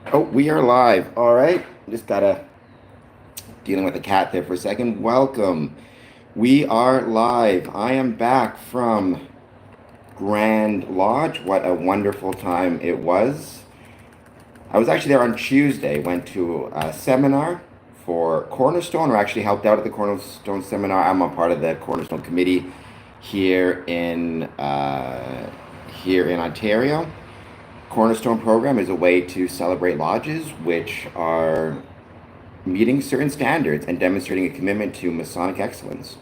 Oh, we are live. All right. Just gotta dealing with the cat there for a second. Welcome. We are live. I am back from Grand Lodge. What a wonderful time it was. I was actually there on Tuesday. Went to a seminar for Cornerstone, or actually helped out at the Cornerstone seminar. I'm a part of the Cornerstone committee here in Ontario. Cornerstone program is a way to celebrate lodges which are meeting certain standards and demonstrating a commitment to Masonic excellence.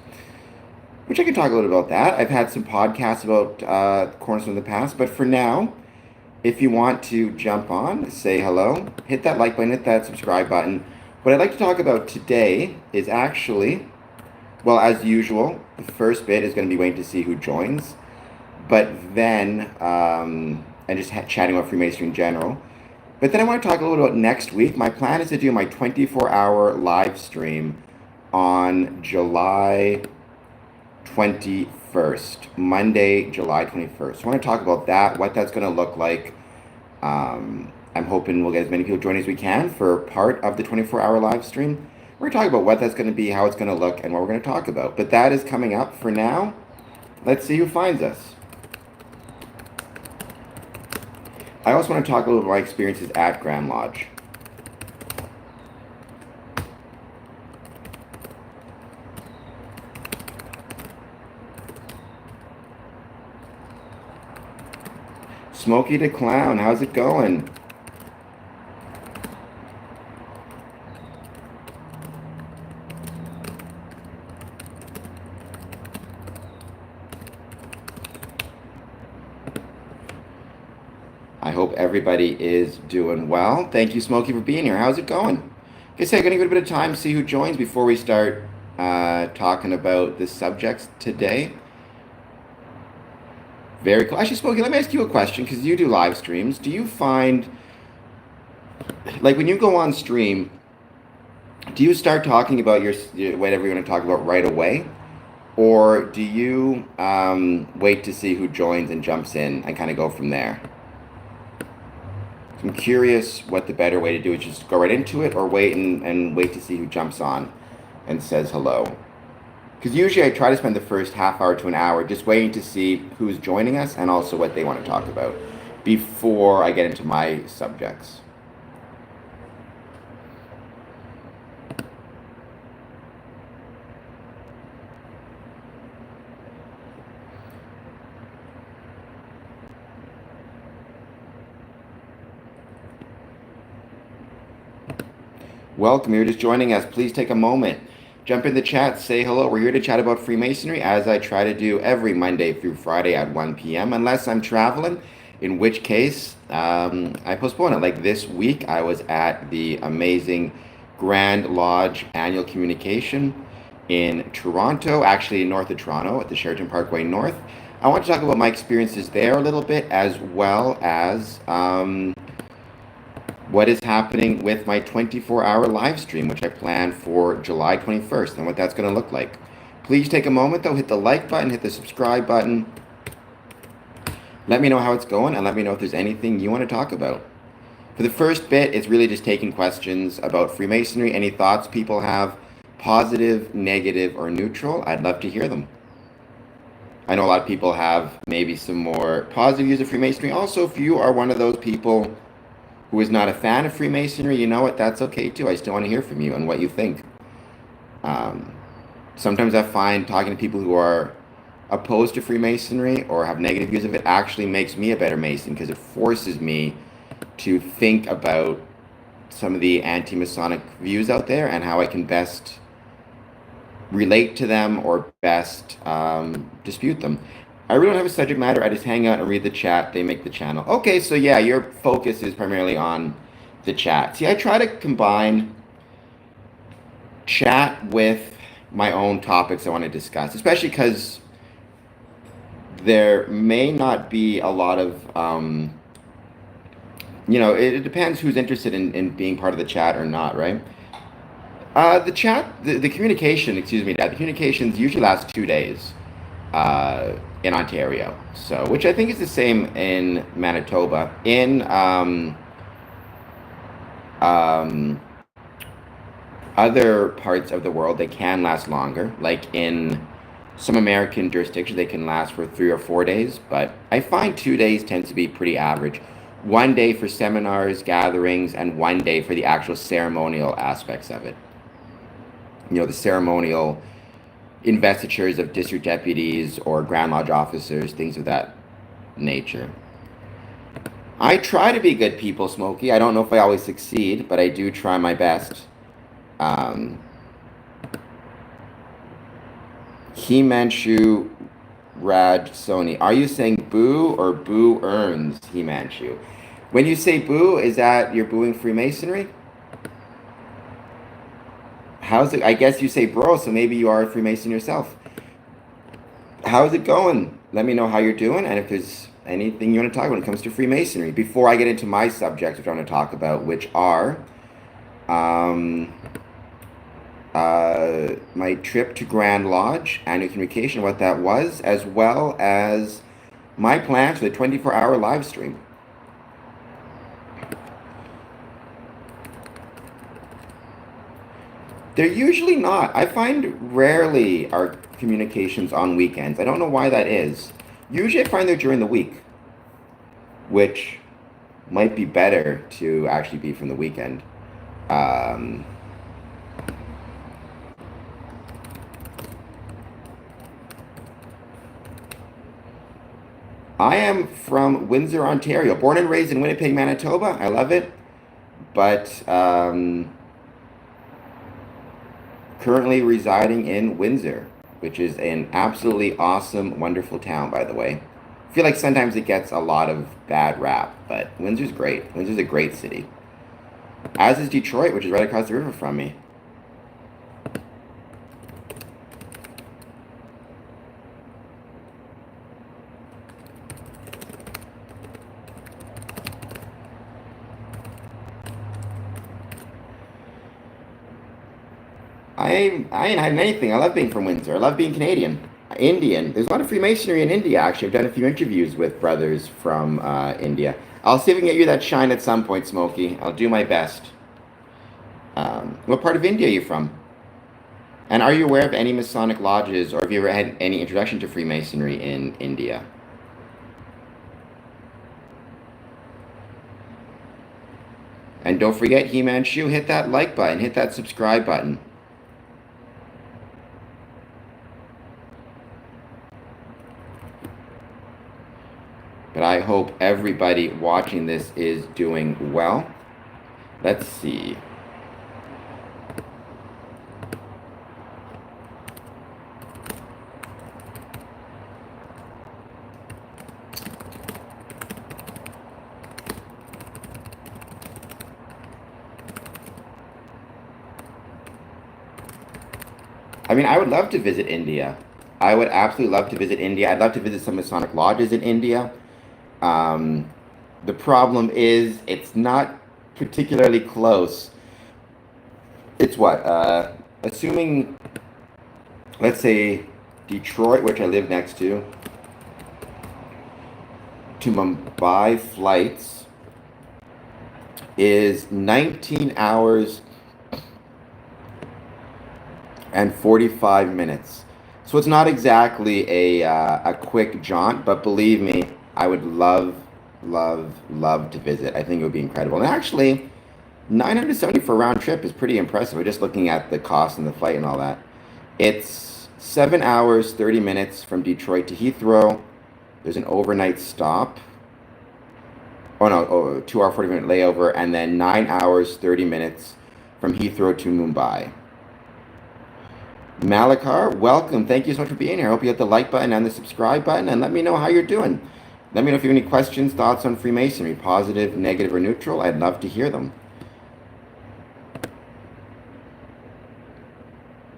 Which I can talk a little about that. I've had some podcasts about Cornerstone in the past, but for now, if you want to jump on, say hello, hit that like button, hit that subscribe button. What I'd like to talk about today is actually, well, as usual, the first bit is going to be waiting to see who joins, but then, and just chatting about Freemasonry in general. But then I want to talk a little about next week. My plan is to do my 24-hour live stream on July 21st, Monday, July 21st. So I want to talk about that, what that's going to look like. I'm hoping we'll get as many people joining as we can for part of the 24-hour live stream. We're going to talk about what that's going to be, how it's going to look, and what we're going to talk about. But that is coming up. For now, let's see who finds us. I also want to talk a little about my experiences at Grand Lodge. Smokey the Clown, how's it going? I hope everybody is doing well. Thank you, Smokey, for being here. How's it going? Like I said, I'm going to give it a bit of time to see who joins before we start talking about the subjects today. Very cool. Actually, Smokey, let me ask you a question because you do live streams. Do you find, like, when you go on stream, do you start talking about your whatever you want to talk about right away? Or do you wait to see who joins and jumps in and kind of go from there? So I'm curious what the better way to do is, just go right into it, or wait and wait to see who jumps on and says hello. Because usually I try to spend the first half hour to an hour just waiting to see who's joining us and also what they want to talk about before I get into my subjects. Welcome, you're just joining us. Please take a moment. Jump in the chat, say hello. We're here to chat about Freemasonry, as I try to do every Monday through Friday at 1 p.m., unless I'm traveling, in which case I postpone it. Like this week, I was at the amazing Grand Lodge annual communication in Toronto, actually north of Toronto at the Sheraton Parkway North. I want to talk about my experiences there a little bit, as well as what is happening with my 24-hour live stream, which I plan for July 21st, and what that's going to look like. Please take a moment, though, hit the like button, hit the subscribe button. Let me know how it's going, and let me know if there's anything you want to talk about. For the first bit, it's really just taking questions about Freemasonry. Any thoughts people have, positive, negative, or neutral, I'd love to hear them. I know a lot of people have maybe some more positive views of Freemasonry. Also, if you are one of those people who is not a fan of Freemasonry, you know what, that's okay too. I still want to hear from you and what you think. Sometimes I find talking to people who are opposed to Freemasonry or have negative views of it actually makes me a better Mason, because it forces me to think about some of the anti-Masonic views out there and how I can best relate to them or best dispute them. I really don't have a subject matter. I just hang out and read the chat. They make the channel. Okay, so yeah, your focus is primarily on the chat. See, I try to combine chat with my own topics I want to discuss, especially because there may not be a lot of, it depends who's interested in being part of the chat or not, right? The chat, the communication, the communications usually last 2 days. In Ontario, so which I think is the same in Manitoba. In Um, Other parts of the world, they can last longer. Like in some American jurisdictions, they can last for 3 or 4 days, but I find 2 days tends to be pretty average. 1 day for seminars, gatherings, and 1 day for the actual ceremonial aspects of it. The ceremonial investitures of district deputies or Grand Lodge officers, things of that nature. I try to be good people, Smokey. I don't know if I always succeed, but I do try my best. Um, Himanshu Raj Sony. Are you saying boo or boo earns, Himanshu? When you say boo, is that you're booing Freemasonry? How's it? I guess you say bro, so maybe you are a Freemason yourself. How's it going? Let me know how you're doing and if there's anything you want to talk about when it comes to Freemasonry. Before I get into my subjects, which I want to talk about, which are um, my trip to Grand Lodge, annual communication, what that was, as well as my plans for the 24-hour live stream. They're usually not. I find rarely our communications on weekends. I don't know why that is. Usually I find they're during the week, which might be better to actually be from the weekend. Um, I am from Windsor, Ontario. Born and raised in Winnipeg, Manitoba. I love it. But currently residing in Windsor, which is an absolutely awesome, wonderful town, by the way. I feel like sometimes it gets a lot of bad rap, but Windsor's great. Windsor's a great city. As is Detroit, which is right across the river from me. I ain't hiding anything. I love being from Windsor. I love being Canadian. Indian. There's a lot of Freemasonry in India, actually. I've done a few interviews with brothers from India. I'll see if I can get you that shine at some point, Smokey. I'll do my best. What part of India are you from? And are you aware of any Masonic lodges, or have you ever had any introduction to Freemasonry in India? And don't forget, He-Man Shoe, hit that like button, hit that subscribe button. But I hope everybody watching this is doing well. Let's see. I mean, I would love to visit India. I would absolutely love to visit India. I'd love to visit some Masonic lodges in India. Um, the problem is it's not particularly close. It's what? Assuming, let's say, Detroit, which I live next to Mumbai flights is 19 hours and 45 minutes. So it's not exactly a quick jaunt, but believe me, I would love, love, love to visit. I think it would be incredible. And actually, 970 for a round trip is pretty impressive. We're just looking at the cost and the flight and all that. It's 7 hours, 30 minutes from Detroit to Heathrow. There's an overnight stop. Oh no, 2 hour, 40-minute layover, and then 9 hours, 30 minutes from Heathrow to Mumbai. Malakar, welcome. Thank you so much for being here. I hope you hit the like button and the subscribe button, and let me know how you're doing. Let me know if you have any questions, thoughts on Freemasonry, positive, negative, or neutral. I'd love to hear them.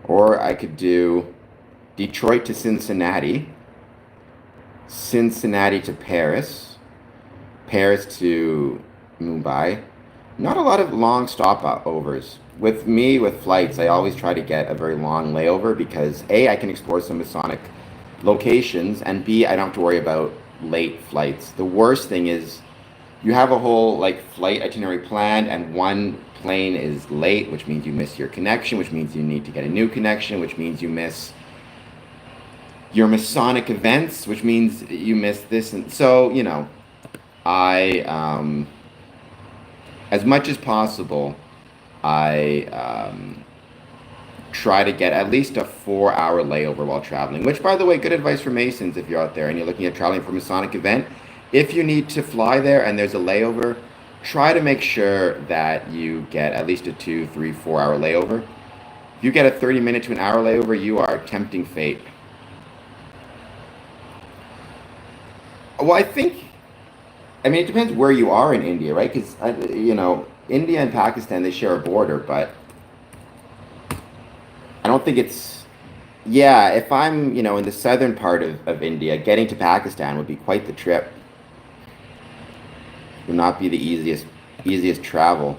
Or I could do Detroit to Cincinnati, Cincinnati to Paris, Paris to Mumbai. Not a lot of long stopovers. With me, with flights, I always try to get a very long layover because A, I can explore some Masonic locations, and B, I don't have to worry about late flights. The worst thing is you have a whole like flight itinerary planned and one plane is late, which means you miss your connection, which means you need to get a new connection, which means you miss your Masonic events, which means you miss this. And so, I, as much as possible, I try to get at least a 4-hour layover while traveling, which, by the way, good advice for Masons if you're out there and you're looking at traveling for a Masonic event. If you need to fly there and there's a layover, try to make sure that you get at least a 2, 3, 4-hour layover. If you get a 30-minute to an hour layover, you are tempting fate. Well, it depends where you are in India, right? Because, India and Pakistan, they share a border, but I don't think it's, yeah, if I'm, in the southern part of India, getting to Pakistan would be quite the trip. Would not be the easiest travel.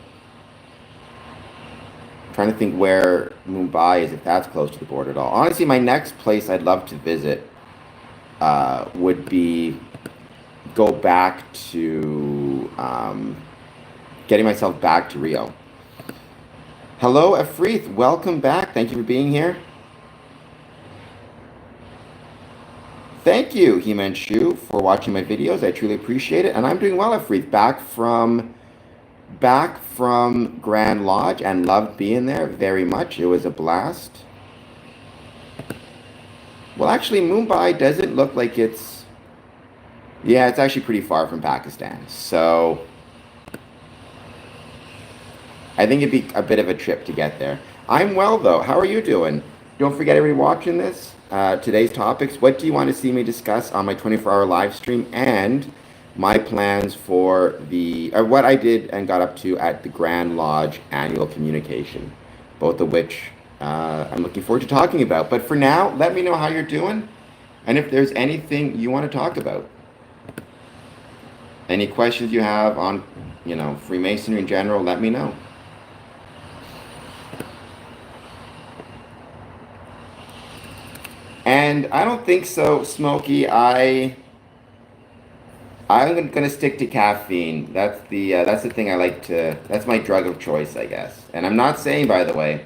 I'm trying to think where Mumbai is, if that's close to the border at all. Honestly, my next place I'd love to visit would be go back to getting myself back to Rio. Hello, Afrith. Welcome back. Thank you for being here. Thank you, Himanshu, for watching my videos. I truly appreciate it. And I'm doing well, Afrith. Back from Grand Lodge and loved being there very much. It was a blast. Well, actually, Mumbai doesn't look like it's... Yeah, it's actually pretty far from Pakistan. So I think it'd be a bit of a trip to get there. I'm well, though. How are you doing? Don't forget, everybody watching this, today's topics. What do you want to see me discuss on my 24-hour live stream? And my plans for what I did and got up to at the Grand Lodge annual communication. Both of which I'm looking forward to talking about. But for now, let me know how you're doing. And if there's anything you want to talk about. Any questions you have on, Freemasonry in general, let me know. And I don't think so, Smokey. I'm gonna stick to caffeine. That's the thing I like to. That's my drug of choice, I guess. And I'm not saying, by the way,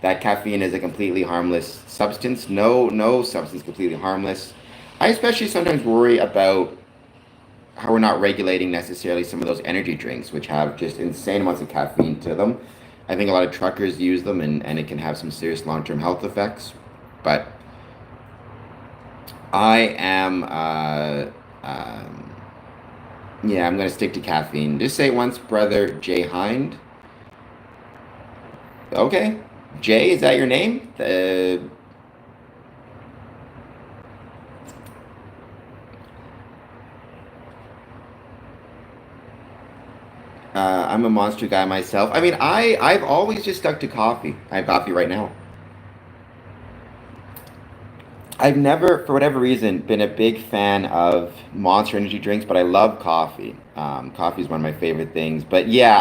that caffeine is a completely harmless substance. No substance completely harmless. I especially sometimes worry about how we're not regulating necessarily some of those energy drinks, which have just insane amounts of caffeine to them. I think a lot of truckers use them, and it can have some serious long-term health effects. But I am, I'm going to stick to caffeine. Just say it once, brother Jay Hind. Okay. Jay, is that your name? I'm a monster guy myself. I've always just stuck to coffee. I have coffee right now. I've never, for whatever reason, been a big fan of Monster energy drinks, but I love coffee. Coffee is one of my favorite things. But yeah,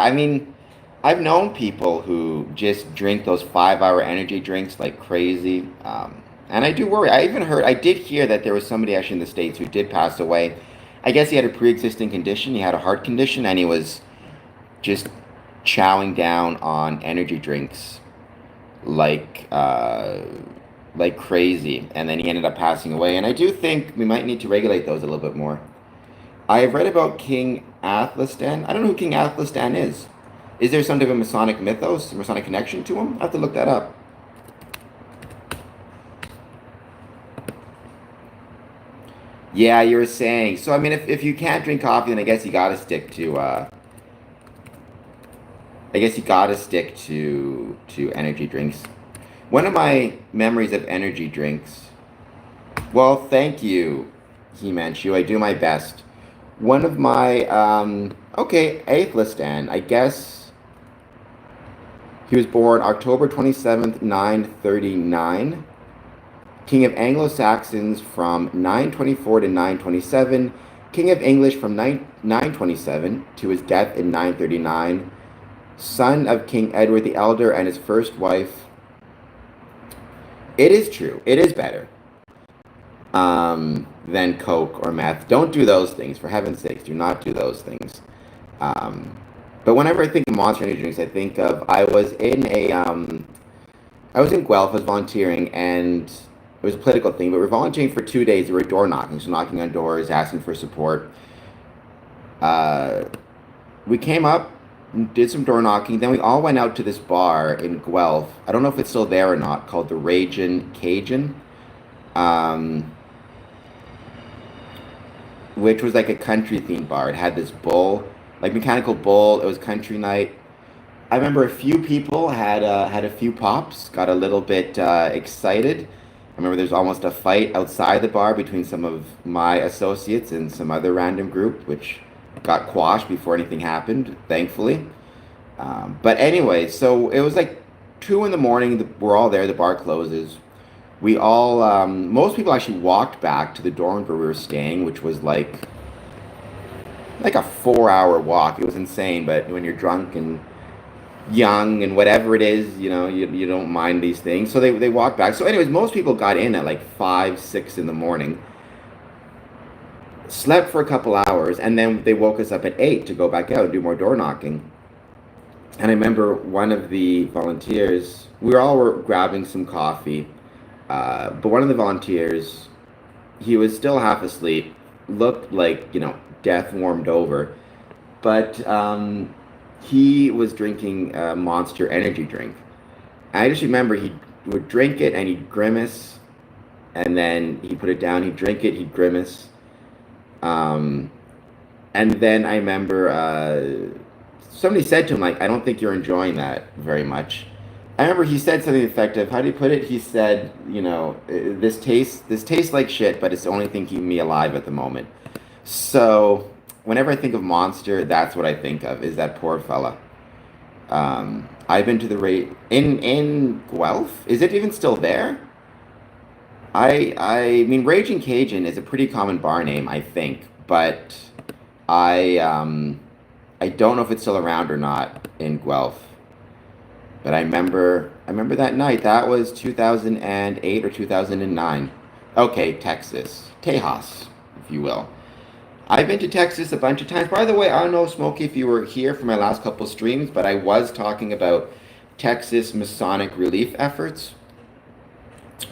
I've known people who just drink those 5-hour energy drinks like crazy. And I do worry. I did hear that there was somebody actually in the States who did pass away. I guess he had a pre-existing condition. He had a heart condition, and he was just chowing down on energy drinks like crazy, and then he ended up passing away. And I do think we might need to regulate those a little bit more. I have read about King Athelstan. I don't know who King Athelstan is. Is there some type of Masonic mythos, Masonic connection to him? I have to look that up. Yeah, you were saying. So if you can't drink coffee, then I guess you gotta stick to energy drinks. One of my memories of energy drinks. Well, thank you, Himanshu. I do my best. One of my Athelstan. I guess he was born October 27th, 939. King of Anglo-Saxons from 924 to 927. King of English from 927 to his death in 939. Son of King Edward the Elder and his first wife. It is true. It is better than Coke or meth. Don't do those things. For heaven's sakes, do not do those things. But whenever I think of monster energy drinks, I think of I was in Guelph, I was volunteering, and it was a political thing, but we were volunteering for 2 days. We were door knocking, so knocking on doors, asking for support. Uh, we came up, did some door knocking, then we all went out to this bar in Guelph. I don't know if it's still there or not, called the Ragin' Cajun, um, which was like a country themed bar. It had this bull, like mechanical bull. It was country night. I remember a few people had a few pops, got a little bit excited. I remember there's almost a fight outside the bar between some of my associates and some other random group, which got quashed before anything happened, thankfully. But anyway, so it was like 2 in the morning. We're all there. The bar closes. We all, most people actually walked back to the dorm where we were staying, which was like a 4 hour walk. It was insane. But when you're drunk and young and whatever it is, you don't mind these things. So they walked back. So anyways, most people got in at like 5, 6 in the morning, slept for a couple hours, and then they woke us up at 8 to go back out and do more door knocking. And I remember one of the volunteers, were grabbing some coffee, but one of the volunteers, he was still half asleep, looked like, death warmed over, but he was drinking a Monster energy drink. I just remember he would drink it and he'd grimace, and then he'd put it down, he'd drink it, he'd grimace. Um, and then I remember somebody said to him, like, I don't think you're enjoying that very much. I remember he said something effective. How do you put it? He said, this tastes like shit, but it's the only thing keeping me alive at the moment. So whenever I think of Monster, that's what I think of, is that poor fella. I've been to the in Guelph. Is it even still there? I mean, Raging Cajun is a pretty common bar name, I think, but I don't know if it's still around or not in Guelph. But I remember that night. That was 2008 or 2009. Okay, Texas, Tejas, if you will. I've been to Texas a bunch of times. By the way, I don't know, Smokey, if you were here for my last couple streams, but I was talking about Texas Masonic relief efforts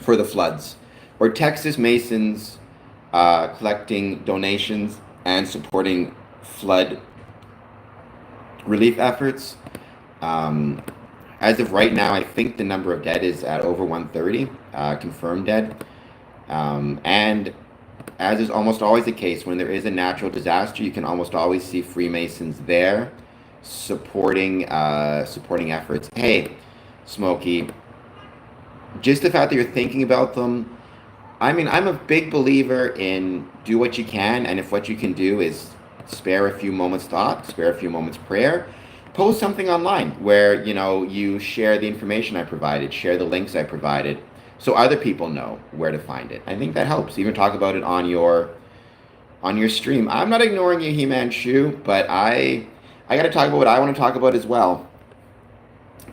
for the floods, or Texas Masons collecting donations and supporting flood relief efforts. Um, as of right now, I think the number of dead is at over 130, confirmed dead. And as is almost always the case, when there is a natural disaster, you can almost always see Freemasons there supporting efforts. Hey, Smokey, just the fact that you're thinking about them. I mean, I'm a big believer in do what you can, and if what you can do is spare a few moments thought, spare a few moments prayer, post something online where you share the information I provided, share the links I provided, so other people know where to find it. I think that helps. Even talk about it on your stream. I'm not ignoring you, He-Man Shu, but I got to talk about what I want to talk about as well.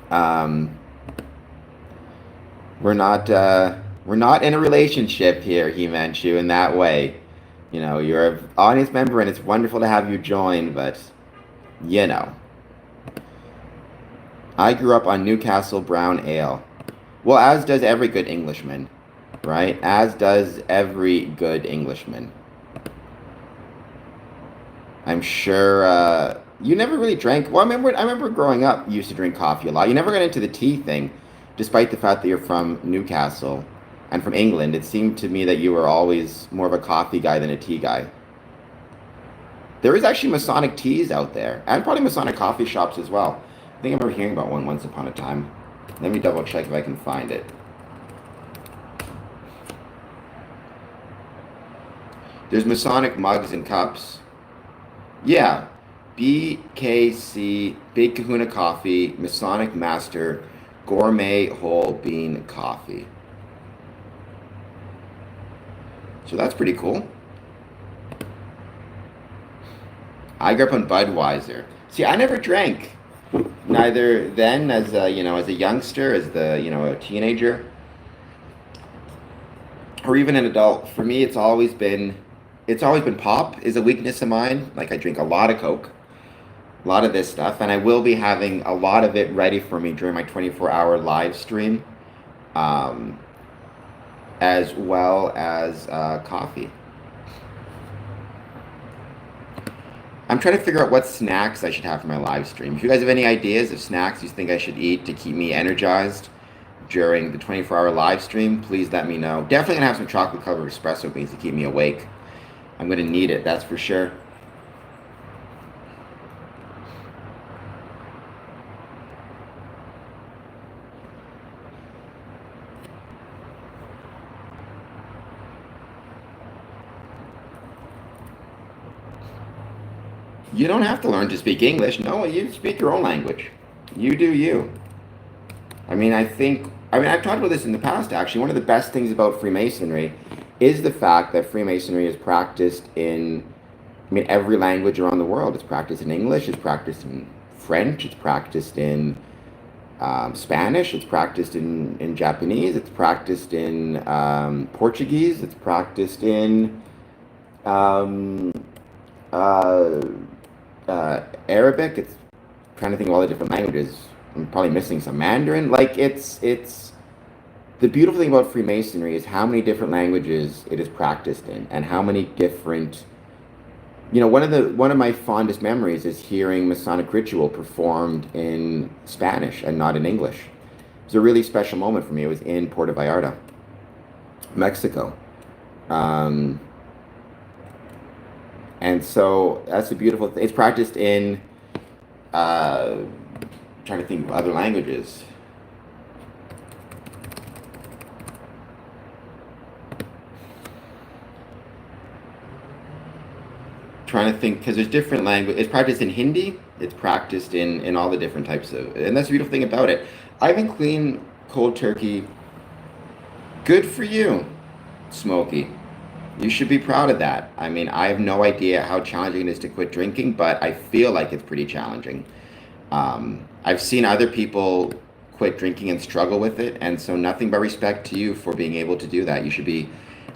Um, we're not in a relationship here, He-Man Shu, in that way. You're an audience member, and it's wonderful to have you join, but I grew up on Newcastle Brown Ale. Well, as does every good Englishman, right? As does every good Englishman. I'm sure you never really drank. Well, I remember growing up, you used to drink coffee a lot. You never got into the tea thing, despite the fact that you're from Newcastle and from England. It seemed to me that you were always more of a coffee guy than a tea guy. There is actually Masonic teas out there, and probably Masonic coffee shops as well. I think I remember hearing about one once upon a time. Let me double check if I can find it. There's Masonic mugs and cups. Yeah. BKC, Big Kahuna Coffee, Masonic Master, Gourmet Whole Bean Coffee. So that's pretty cool. I grew up on Budweiser. See, I never drank. Neither then as a youngster, as a teenager, or even an adult. For me, it's always been pop is a weakness of mine. Like, I drink a lot of Coke. a lot of this stuff, and I will be having a lot of it ready for me during my 24-hour live stream, um, as well as coffee. I'm trying to figure out what snacks I should have for my live stream. If you guys have any ideas of snacks you think I should eat to keep me energized during the 24-hour live stream, please let me know. Definitely gonna have some chocolate covered espresso beans to keep me awake. I'm gonna need it, that's for sure. You don't have to learn to speak English. No, you speak your own language. You do you. I've talked about this in the past actually. One of the best things about Freemasonry is the fact that Freemasonry is practiced in, every language around the world. It's practiced in English, it's practiced in French, it's practiced in Spanish, it's practiced in Japanese, it's practiced in Portuguese, it's practiced in um, uh, Arabic. It's trying to think of all the different languages. I'm probably missing some Mandarin. Like it's the beautiful thing about Freemasonry is how many different languages it is practiced in, and how many different. One of my fondest memories is hearing Masonic ritual performed in Spanish and not in English. It was a really special moment for me. It was in Puerto Vallarta, Mexico. Um, and so that's a beautiful thing. It's practiced in trying to think of other languages. Trying to think, because there's different language. It's practiced in Hindi. It's practiced in all the different types of, and that's the beautiful thing about it. I've been clean cold turkey. Good for you, Smokey. You should be proud of that. I have no idea how challenging it is to quit drinking, but I feel like it's pretty challenging. I've seen other people quit drinking and struggle with it, and so nothing but respect to you for being able to do that. You should be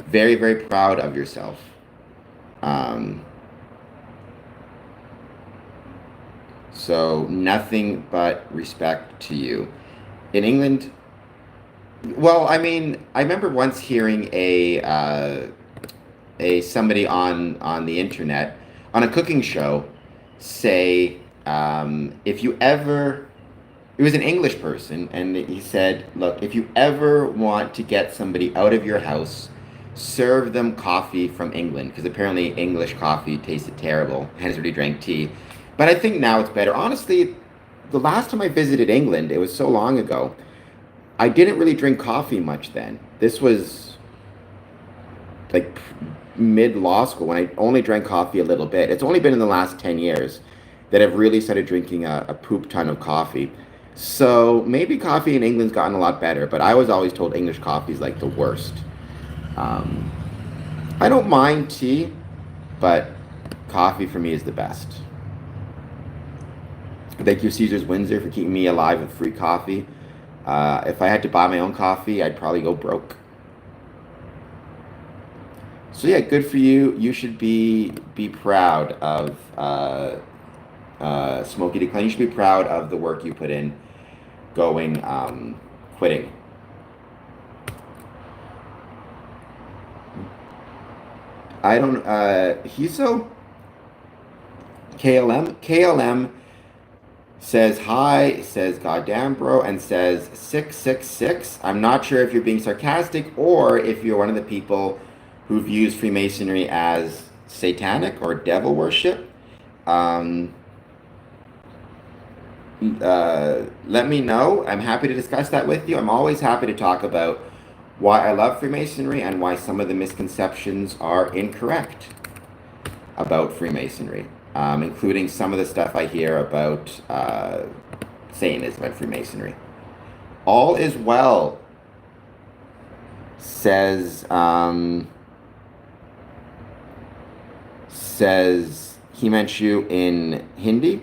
very, very proud of yourself. Um, so nothing but respect to you. In England, well, I remember once hearing a somebody on the internet on a cooking show say, if you ever, it was an English person, and he said, look, if you ever want to get somebody out of your house, serve them coffee from England, because apparently English coffee tasted terrible, hence already drank tea. But I think now it's better. Honestly, the last time I visited England, it was so long ago, I didn't really drink coffee much then. This was like mid law school when I only drank coffee a little bit. It's only been in the last 10 years that I've really started drinking a poop ton of coffee. So maybe coffee in England's gotten a lot better, but I was always told English coffee is like the worst. Um, I don't mind tea, but coffee for me is the best. Thank you, Caesar's Windsor, for keeping me alive with free coffee. If I had to buy my own coffee, I'd probably go broke. So yeah, good for you. You should be proud of Smokey Decline. You should be proud of the work you put in going quitting. I don't he's so KLM says hi, says goddamn bro, and says 666. I'm not sure if you're being sarcastic or if you're one of the people who views Freemasonry as satanic or devil worship. Um, Let me know. I'm happy to discuss that with you. I'm always happy to talk about why I love Freemasonry and why some of the misconceptions are incorrect about Freemasonry, including some of the stuff I hear about Satanism and Freemasonry. All is well, says Himanshu in Hindi.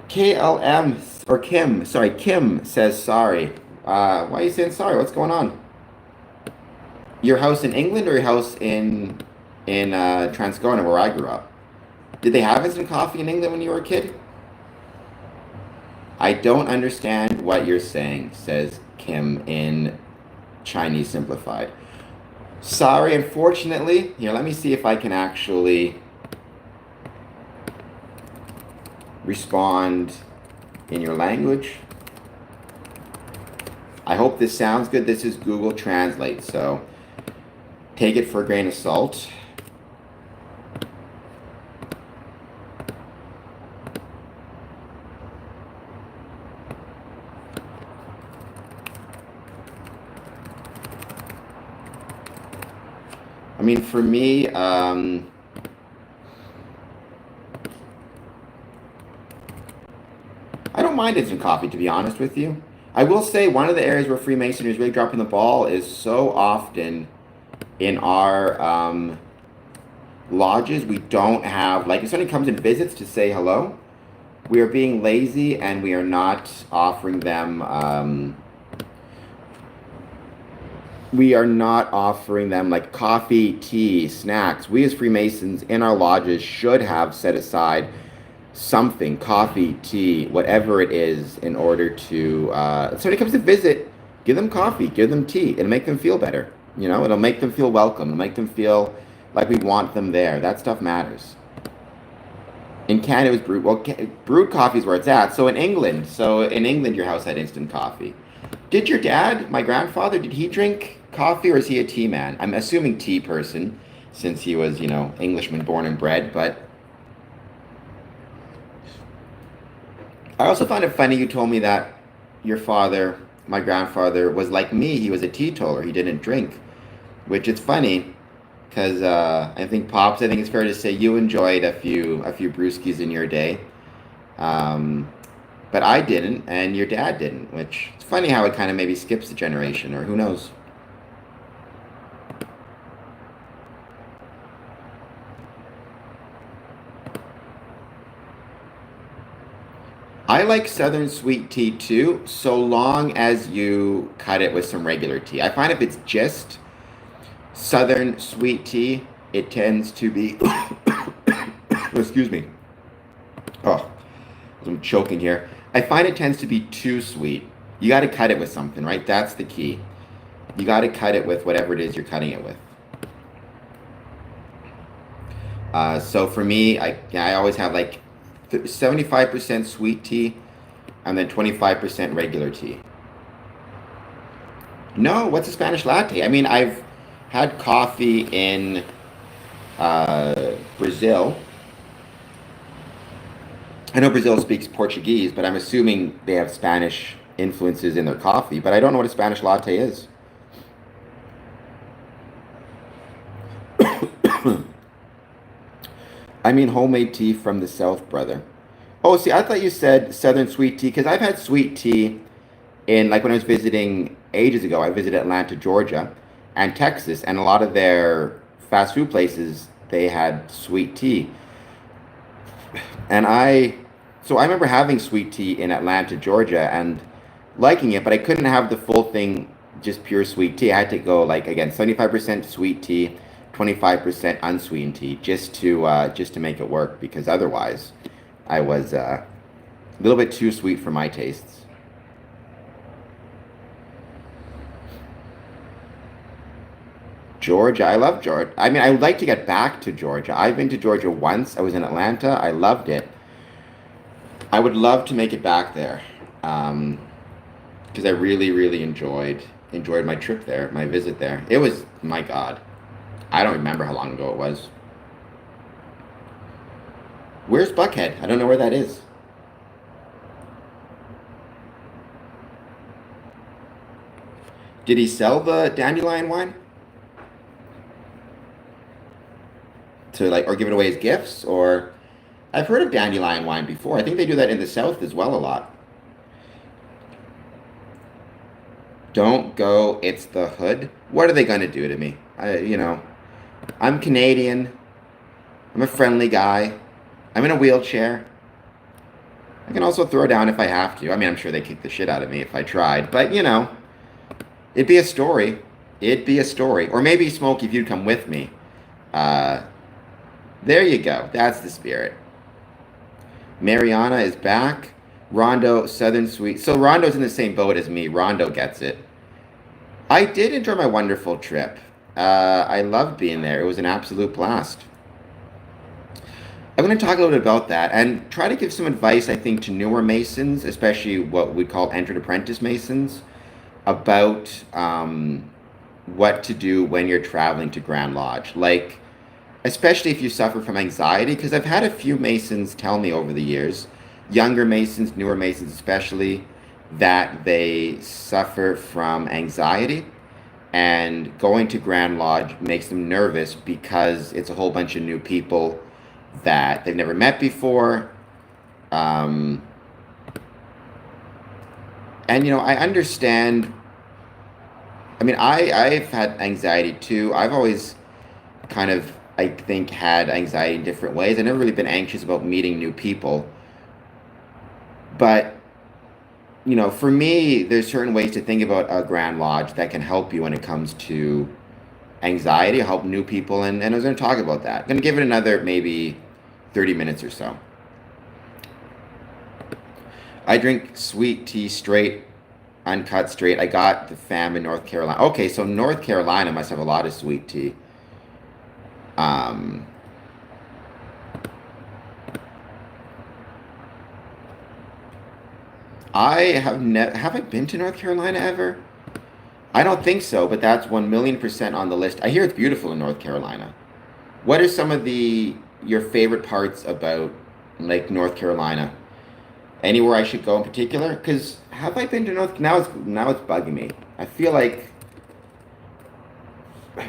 KLM or Kim says sorry. Why are you saying sorry? What's going on? Your house in England or your house in Transcona where I grew up? Did they have instant coffee in England when you were a kid? I don't understand what you're saying, says Kim in Chinese Simplified. Sorry, unfortunately. Here, let me see if I can actually respond in your language. I hope this sounds good. This is Google Translate, so take it for a grain of salt. I mean, for me, I don't mind instant coffee, to be honest with you. I will say one of the areas where Freemasonry is really dropping the ball is so often in our lodges, we don't have, like, if somebody comes and visits to say hello, we are being lazy and we are not offering them like coffee, tea, snacks. We as Freemasons in our lodges should have set aside something, coffee, tea, whatever it is, in order to, if somebody comes to visit, give them coffee, give them tea. It'll make them feel better. You know, it'll make them feel welcome. It'll make them feel like we want them there. That stuff matters. In Canada, it was brewed. Well, brewed coffee is where it's at. So in England, your house had instant coffee. Did your dad, my grandfather, did he drink coffee or is he a tea man? I'm assuming tea person, since he was, Englishman born and bred. But I also find it funny you told me that your father, my grandfather, was like me. He was a teetotaler. He didn't drink, which is funny. Because I think it's fair to say you enjoyed a few brewskis in your day, but I didn't, and your dad didn't. Which it's funny how it kind of maybe skips a generation, or who knows. I like Southern sweet tea too, so long as you cut it with some regular tea. I find if it's just Southern sweet tea, it tends to be. Excuse me. Oh, I'm choking here. I find it tends to be too sweet. You got to cut it with something, right? That's the key. You got to cut it with whatever it is you're cutting it with. So for me, I always have like 75% sweet tea and then 25% regular tea. No, what's a Spanish latte? I mean, I've had coffee in Brazil. I know Brazil speaks Portuguese, but I'm assuming they have Spanish influences in their coffee, but I don't know what a Spanish latte is. I mean homemade tea from the South, brother. Oh, see, I thought you said Southern sweet tea, because I've had sweet tea in, like when I was visiting ages ago, I visited Atlanta, Georgia, and Texas, and a lot of their fast food places, they had sweet tea. And so I remember having sweet tea in Atlanta, Georgia, and liking it, but I couldn't have the full thing, just pure sweet tea. I had to go, like, again, 75% sweet tea, 25% unsweetened tea, just to make it work, because otherwise I was a little bit too sweet for my tastes. Georgia, I love Georgia. I mean, I would like to get back to Georgia. I've been to Georgia once. I was in Atlanta. I loved it. I would love to make it back there, because I really, really enjoyed my trip there, my visit there. It was, my God, I don't remember how long ago it was. Where's Buckhead? I don't know where that is. Did he sell the dandelion wine to, like, or give it away as gifts? Or I've heard of dandelion wine before. I think they do that in the South as well a lot. Don't go. It's the hood. What are they gonna do to me? I'm Canadian. I'm a friendly guy. I'm in a wheelchair. I can also throw down if I have to. I mean, I'm sure they kick the shit out of me if I tried, but it'd be a story. It'd be a story. Or maybe Smokey, if you'd come with me. Uh, There you go. That's the spirit. Mariana is back. Rondo, Southern Suite. So Rondo's in the same boat as me. Rondo gets it. I did enjoy my wonderful trip. I loved being there. It was an absolute blast. I'm going to talk a little bit about that and try to give some advice, I think, to newer Masons, especially what we call entered apprentice Masons, about what to do when you're traveling to Grand Lodge. Like, especially if you suffer from anxiety, because I've had a few Masons tell me over the years, younger Masons, newer Masons especially, that they suffer from anxiety and going to Grand Lodge makes them nervous because it's a whole bunch of new people that they've never met before. Um, and I understand. I mean, I've had anxiety too. I've always kind of, I think, had anxiety in different ways. I've never really been anxious about meeting new people. But, for me, there's certain ways to think about a Grand Lodge that can help you when it comes to anxiety, help new people. And I was going to talk about that. I'm going to give it another maybe 30 minutes or so. I drink sweet tea straight, uncut straight. I got the fam in North Carolina. Okay, so North Carolina must have a lot of sweet tea. Um, I have I been to North Carolina ever? I don't think so, but that's 1,000,000% on the list. I hear it's beautiful in North Carolina. What are some of the your favorite parts about like North Carolina? Anywhere I should go in particular? Because have I been to North? Now it's bugging me. I feel like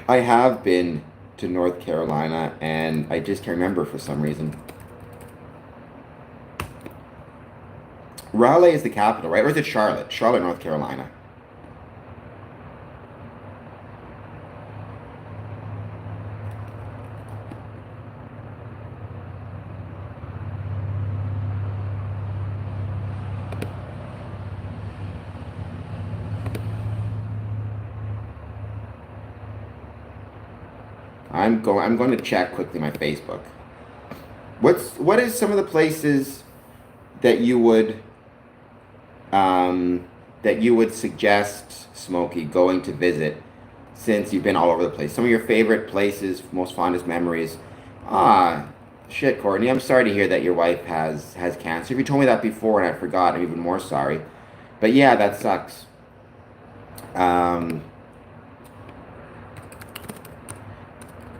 I have been to North Carolina, and I just can't remember for some reason. Raleigh is the capital, right? Or is it Charlotte? Charlotte, North Carolina. I'm going to check quickly my Facebook. What is some of the places that you would suggest, Smokey, going to visit since you've been all over the place? Some of your favorite places, most fondest memories. Ah, shit, Courtney. I'm sorry to hear that your wife has cancer. If you told me that before and I forgot, I'm even more sorry. But yeah, that sucks. Um,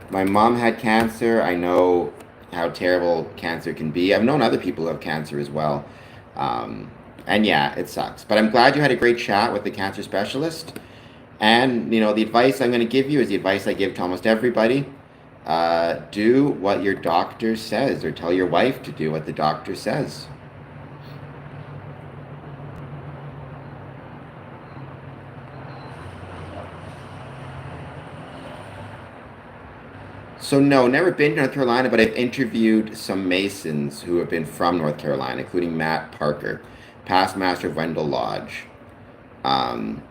my mom had cancer. I know how terrible cancer can be. I've known other people who have cancer as well. Um, and yeah, it sucks. But I'm glad you had a great chat with the cancer specialist. And, the advice I'm going to give you is the advice I give to almost everybody. Do what your doctor says, or tell your wife to do what the doctor says. So no, never been to North Carolina, but I've interviewed some Masons who have been from North Carolina, including Matt Parker, past master of Wendell Lodge. Um,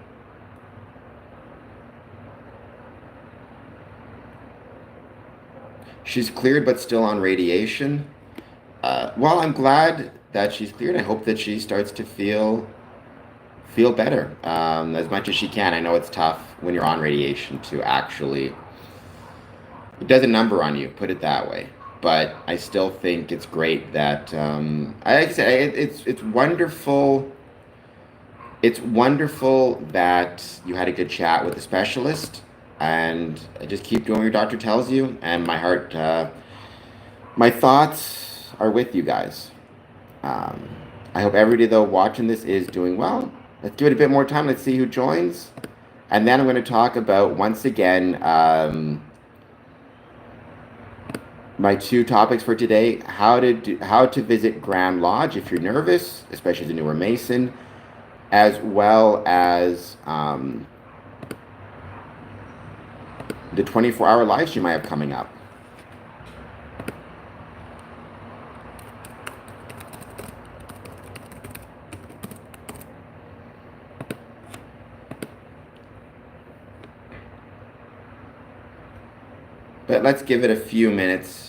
she's cleared, but still on radiation. Well, I'm glad that she's cleared. I hope that she starts to feel better as much as she can. I know it's tough when you're on radiation to actually it does a number on you, put it that way. But I still think it's great that like I say it's wonderful. It's wonderful that you had a good chat with the specialist, and just keep doing what your doctor tells you. And my thoughts are with you guys. Um, I hope everybody though watching this is doing well. Let's give it a bit more time. Let's see who joins, and then I'm going to talk about once again. My two topics for today: how to visit Grand Lodge if you're nervous, especially as a newer Mason, as well as the 24-hour live stream I have coming up. But let's give it a few minutes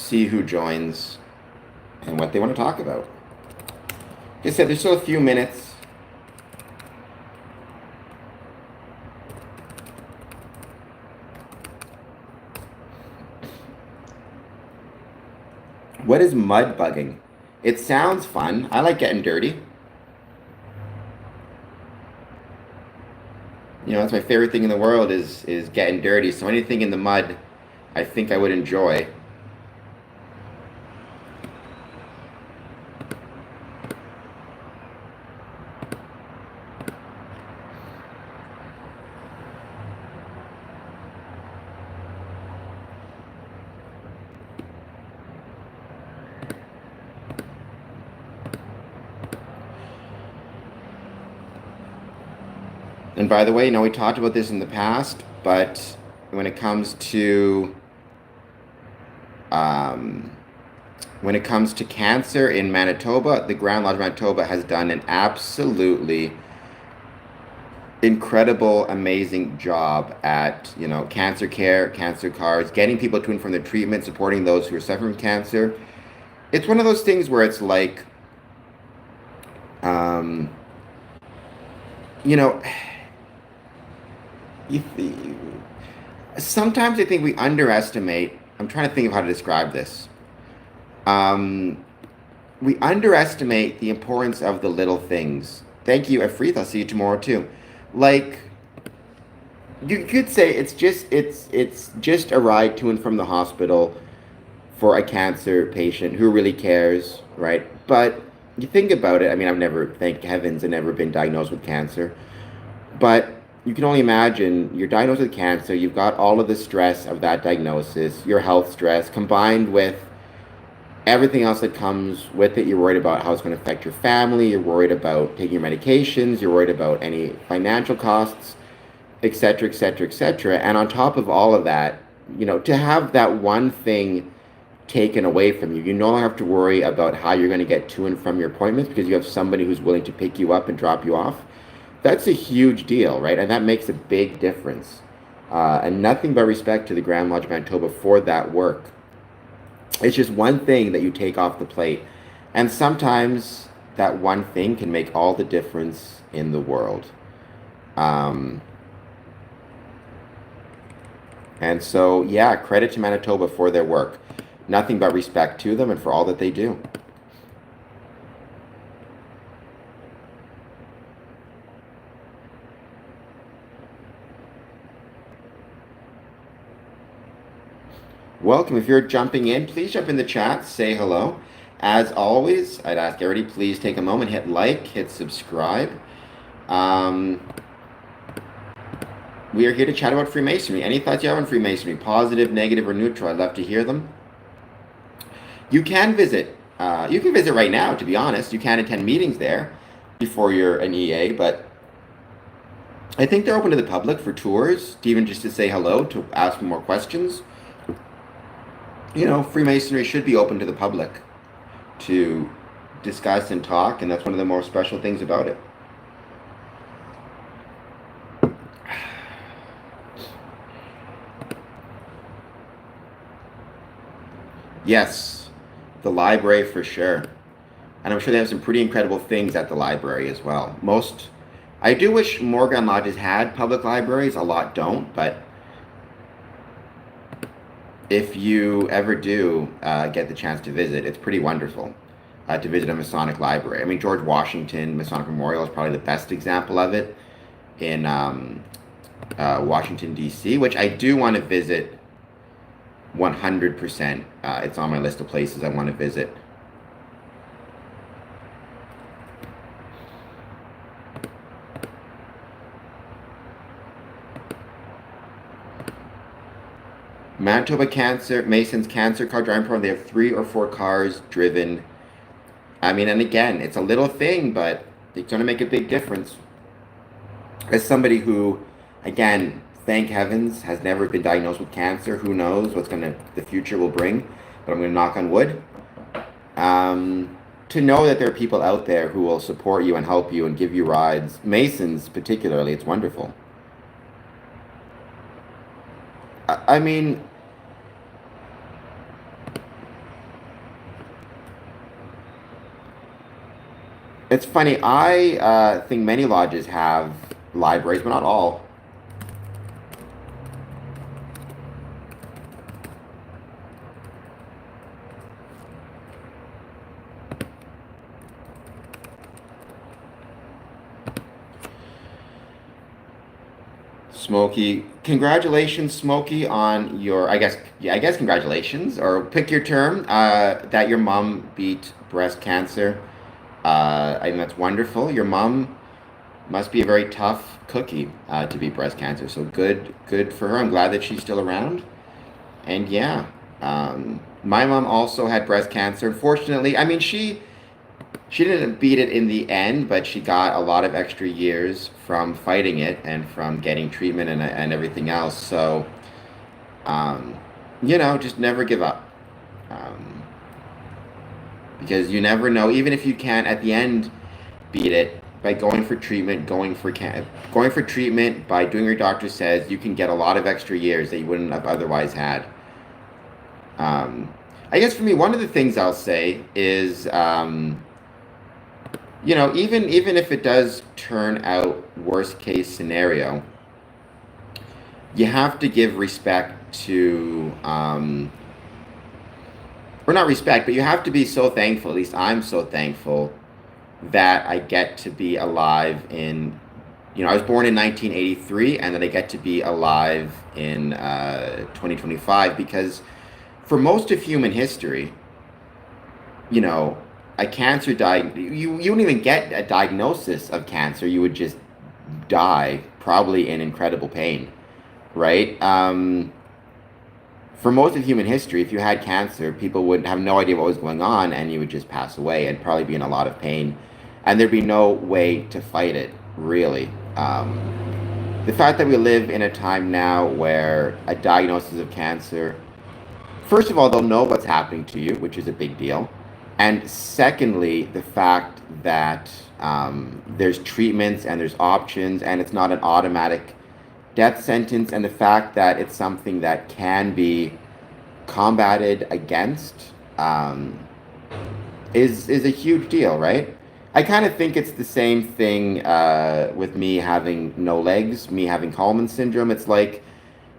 see who joins and what they want to talk about. Like I said, there's still a few minutes. What is mud bugging? It sounds fun. I like getting dirty. You know, that's my favorite thing in the world is getting dirty. So anything in the mud, I think I would enjoy. And by the way, you know, we talked about this in the past, but when it comes to um, cancer in Manitoba, the Grand Lodge of Manitoba has done an absolutely incredible, amazing job at, you know, cancer care, cancer cards, getting people to and from their treatment, supporting those who are suffering from cancer. It's one of those things where it's like, um, you know, sometimes I think we underestimate. I'm trying to think of how to describe this. We underestimate the importance of the little things. Thank you, Afrith. I'll see you tomorrow too. Like, you could say it's just a ride to and from the hospital for a cancer patient who really cares, right? But you think about it. I mean, I've never, thank heavens, I've never been diagnosed with cancer. But you can only imagine you're diagnosed with cancer, you've got all of the stress of that diagnosis, your health stress, combined with everything else that comes with it. You're worried about how it's going to affect your family, you're worried about taking your medications, you're worried about any financial costs, etc., etc., etc. And on top of all of that, you know, to have that one thing taken away from you, you no longer have to worry about how you're going to get to and from your appointments because you have somebody who's willing to pick you up and drop you off. That's a huge deal, right? And that makes a big difference. And nothing but respect to the Grand Lodge of Manitoba for that work. It's just one thing that you take off the plate. And sometimes that one thing can make all the difference in the world. And so, yeah, credit to Manitoba for their work. Nothing but respect to them and for all that they do. Welcome. If you're jumping in, please jump in the chat, say hello. As always, I'd ask everybody, please take a moment, hit like, hit subscribe. We are here to chat about Freemasonry. Any thoughts you have on Freemasonry, positive, negative, or neutral? I'd love to hear them. You can visit. You can visit right now, to be honest. You can attend meetings there before you're an EA, but I think they're open to the public for tours, to even just to say hello, to ask more questions. You know, Freemasonry should be open to the public to discuss and talk, and that's one of the more special things about it. Yes, the library for sure. And I'm sure they have some pretty incredible things at the library as well. I do wish more Grand Lodges had public libraries. A lot don't, but if you ever do get the chance to visit, it's pretty wonderful to visit a Masonic library. I mean, George Washington Masonic Memorial is probably the best example of it in Washington, D.C., which I do want to visit 100%. It's on my list of places I want to visit. Manitoba Mason's Cancer Car Driving Program, they have 3 or 4 cars driven. I mean, and again, it's a little thing, but it's going to make a big difference. As somebody who, again, thank heavens, has never been diagnosed with cancer, who knows what the future will bring, but I'm going to knock on wood. To know that there are people out there who will support you and help you and give you rides, Masons particularly, it's wonderful. I mean, It's funny. I think many lodges have libraries, but not all. Smokey, congratulations, Smokey, on your. I guess, yeah, I guess congratulations, or pick your term. That your mom beat breast cancer. I think that's wonderful. Your mom must be a very tough cookie to beat breast cancer. So good for her. I'm glad that she's still around. And yeah, my mom also had breast cancer. Unfortunately, I mean, she didn't beat it in the end, but she got a lot of extra years from fighting it and from getting treatment and everything else. So, um, just never give up. Um, because you never know, even if you can't at the end beat it by going for treatment, going for treatment, by doing what your doctor says, you can get a lot of extra years that you wouldn't have otherwise had. Um, I guess for me, one of the things I'll say is, even if it does turn out worst case scenario, you have to give respect to, or not respect, but you have to be so thankful. At least I'm so thankful that I get to be alive in. I was born in 1983, and then I get to be alive in 2025 because for most of human history, you know, you wouldn't even get a diagnosis of cancer. You would just die, probably in incredible pain, right? For most of human history, if you had cancer, people would have no idea what was going on, and you would just pass away and probably be in a lot of pain, and there'd be no way to fight it, really. The fact that we live in a time now where a diagnosis of cancer, first of all, they'll know what's happening to you, which is a big deal. And secondly, the fact that there's treatments and there's options and it's not an automatic death sentence, and the fact that it's something that can be combated against um, is a huge deal, right? I kind of think it's the same thing with me having no legs, me having Kallmann syndrome. It's like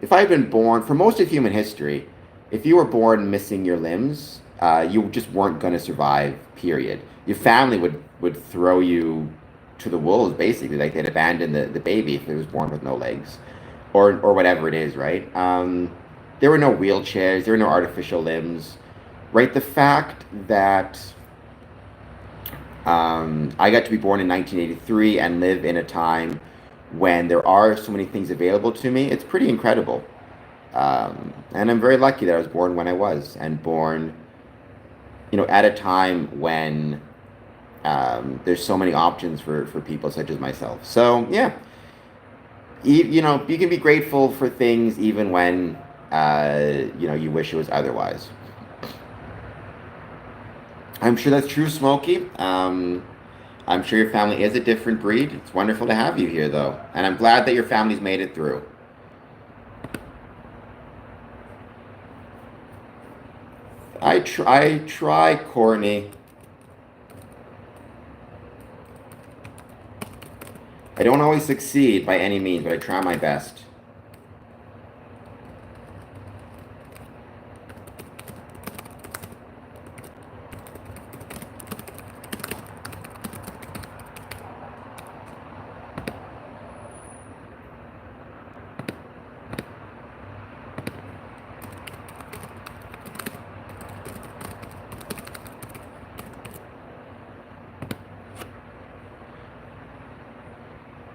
if I had been born, for most of human history, if you were born missing your limbs, you just weren't going to survive, period. Your family would throw you to the wolves, basically. Like they'd abandon the baby if it was born with no legs or whatever it is, right? There were no wheelchairs, there were no artificial limbs, right? The fact that I got to be born in 1983 and live in a time when there are so many things available to me, it's pretty incredible. And I'm very lucky that I was born when I was, and born, at a time when there's so many options for people such as myself. So yeah, you can be grateful for things even when you wish it was otherwise. I'm sure that's true, Smokey. I'm sure your family is a different breed. It's wonderful to have you here, though, and I'm glad that your family's made it through. I try, Courtney. I don't always succeed by any means, but I try my best.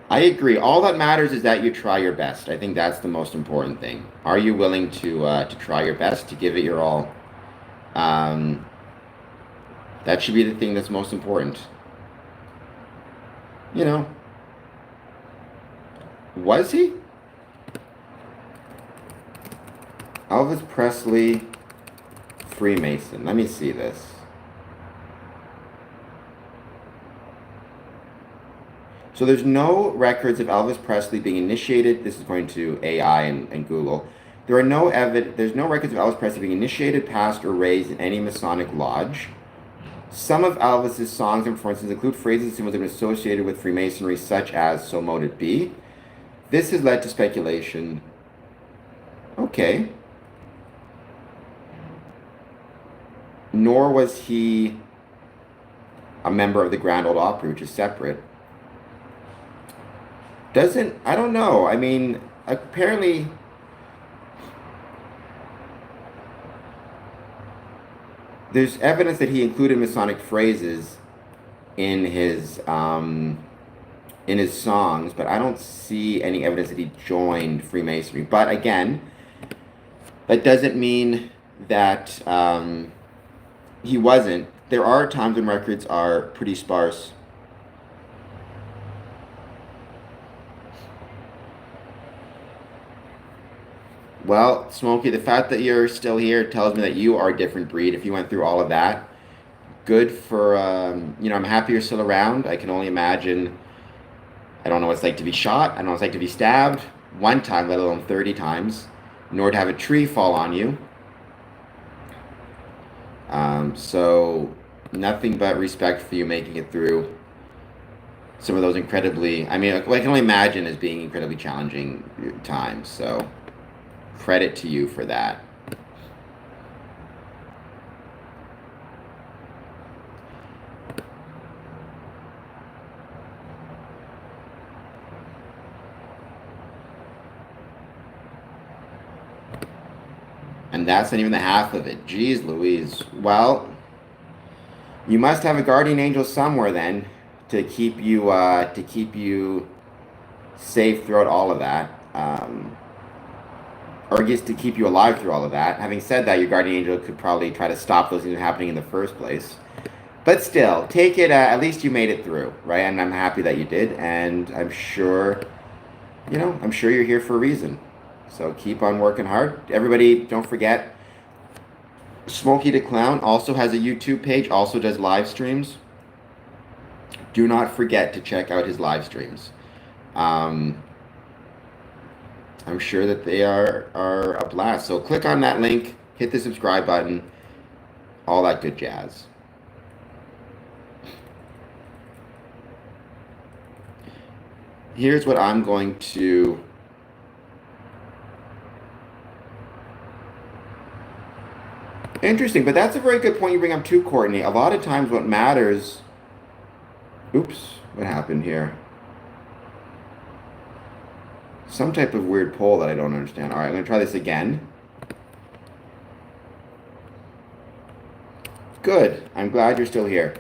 I agree. All that matters is that you try your best. I think that's the most important thing. Are you willing to try your best, to give it your all? Um, that should be the thing that's most important. You know, was he? Elvis Presley, Freemason. Let me see this. So there's no records of Elvis Presley being initiated. This is going to AI and Google. There's no records of Elvis Presley being initiated, passed, or raised in any Masonic lodge. Some of Elvis's songs and performances include phrases and symbols that have been associated with Freemasonry, such as "so mote it be." This has led to speculation. Okay. Nor was he a member of the Grand Ole Opry, which is separate. I don't know. I mean, apparently, there's evidence that he included Masonic phrases in his songs, but I don't see any evidence that he joined Freemasonry. But again, that doesn't mean that he wasn't. There are times when records are pretty sparse. Well, Smokey, the fact that you're still here tells me that you are a different breed. If you went through all of that, good for, I'm happy you're still around. I can only imagine. I don't know what it's like to be shot. I don't know what it's like to be stabbed one time, let alone 30 times, nor to have a tree fall on you. So nothing but respect for you making it through some of those incredibly, I mean, what I can only imagine as being incredibly challenging times. So credit to you for that. And that's not even the half of it. Jeez Louise. Well, you must have a guardian angel somewhere then to keep you safe throughout all of that. Or just to keep you alive through all of that. Having said that, your guardian angel could probably try to stop those things from happening in the first place. But still, take it, at least you made it through, right? And I'm happy that you did, and I'm sure you're here for a reason. So keep on working hard. Everybody, don't forget, Smokey the Clown also has a YouTube page, also does live streams. Do not forget to check out his live streams. I'm sure that they are a blast. So click on that link, hit the subscribe button, all that good jazz. Here's what I'm going to... Interesting, but that's a very good point you bring up too, Courtney. A lot of times what matters... Oops, what happened here? Some type of weird poll that I don't understand. All right, I'm going to try this again. Good. I'm glad you're still here.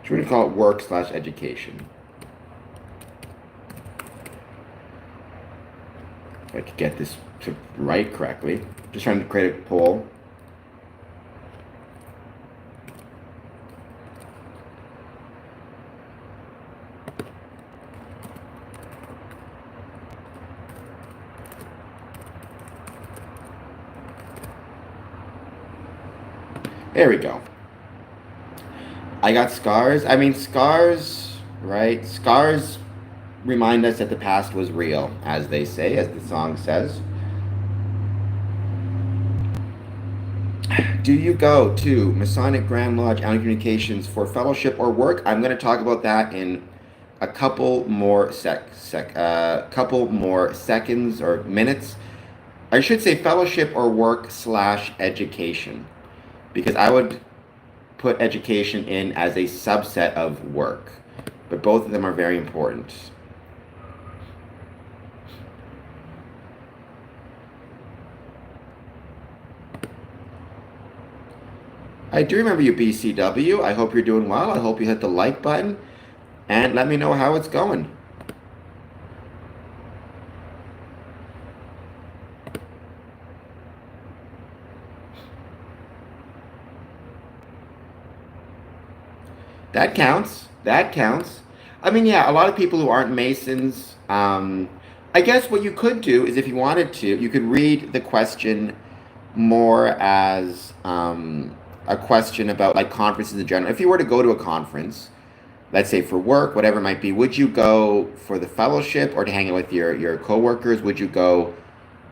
We're going to call it work/education. If I could get this to write correctly. Just trying to create a poll. There we go. I got scars. I mean, scars, right? Scars remind us that the past was real, as they say, as the song says. Do you go to Masonic Grand Lodge Annual Communications for fellowship or work? I'm going to talk about that in a couple more seconds or minutes. I should say fellowship or work/education, because I would put education in as a subset of work, but both of them are very important. I do remember you, BCW. I hope you're doing well. I hope you hit the like button and let me know how it's going. That counts. That counts. I mean, yeah, a lot of people who aren't Masons, I guess what you could do is if you wanted to, you could read the question more as a question about like conferences in general. If you were to go to a conference, let's say for work, whatever it might be, would you go for the fellowship or to hang out with your coworkers? Would you go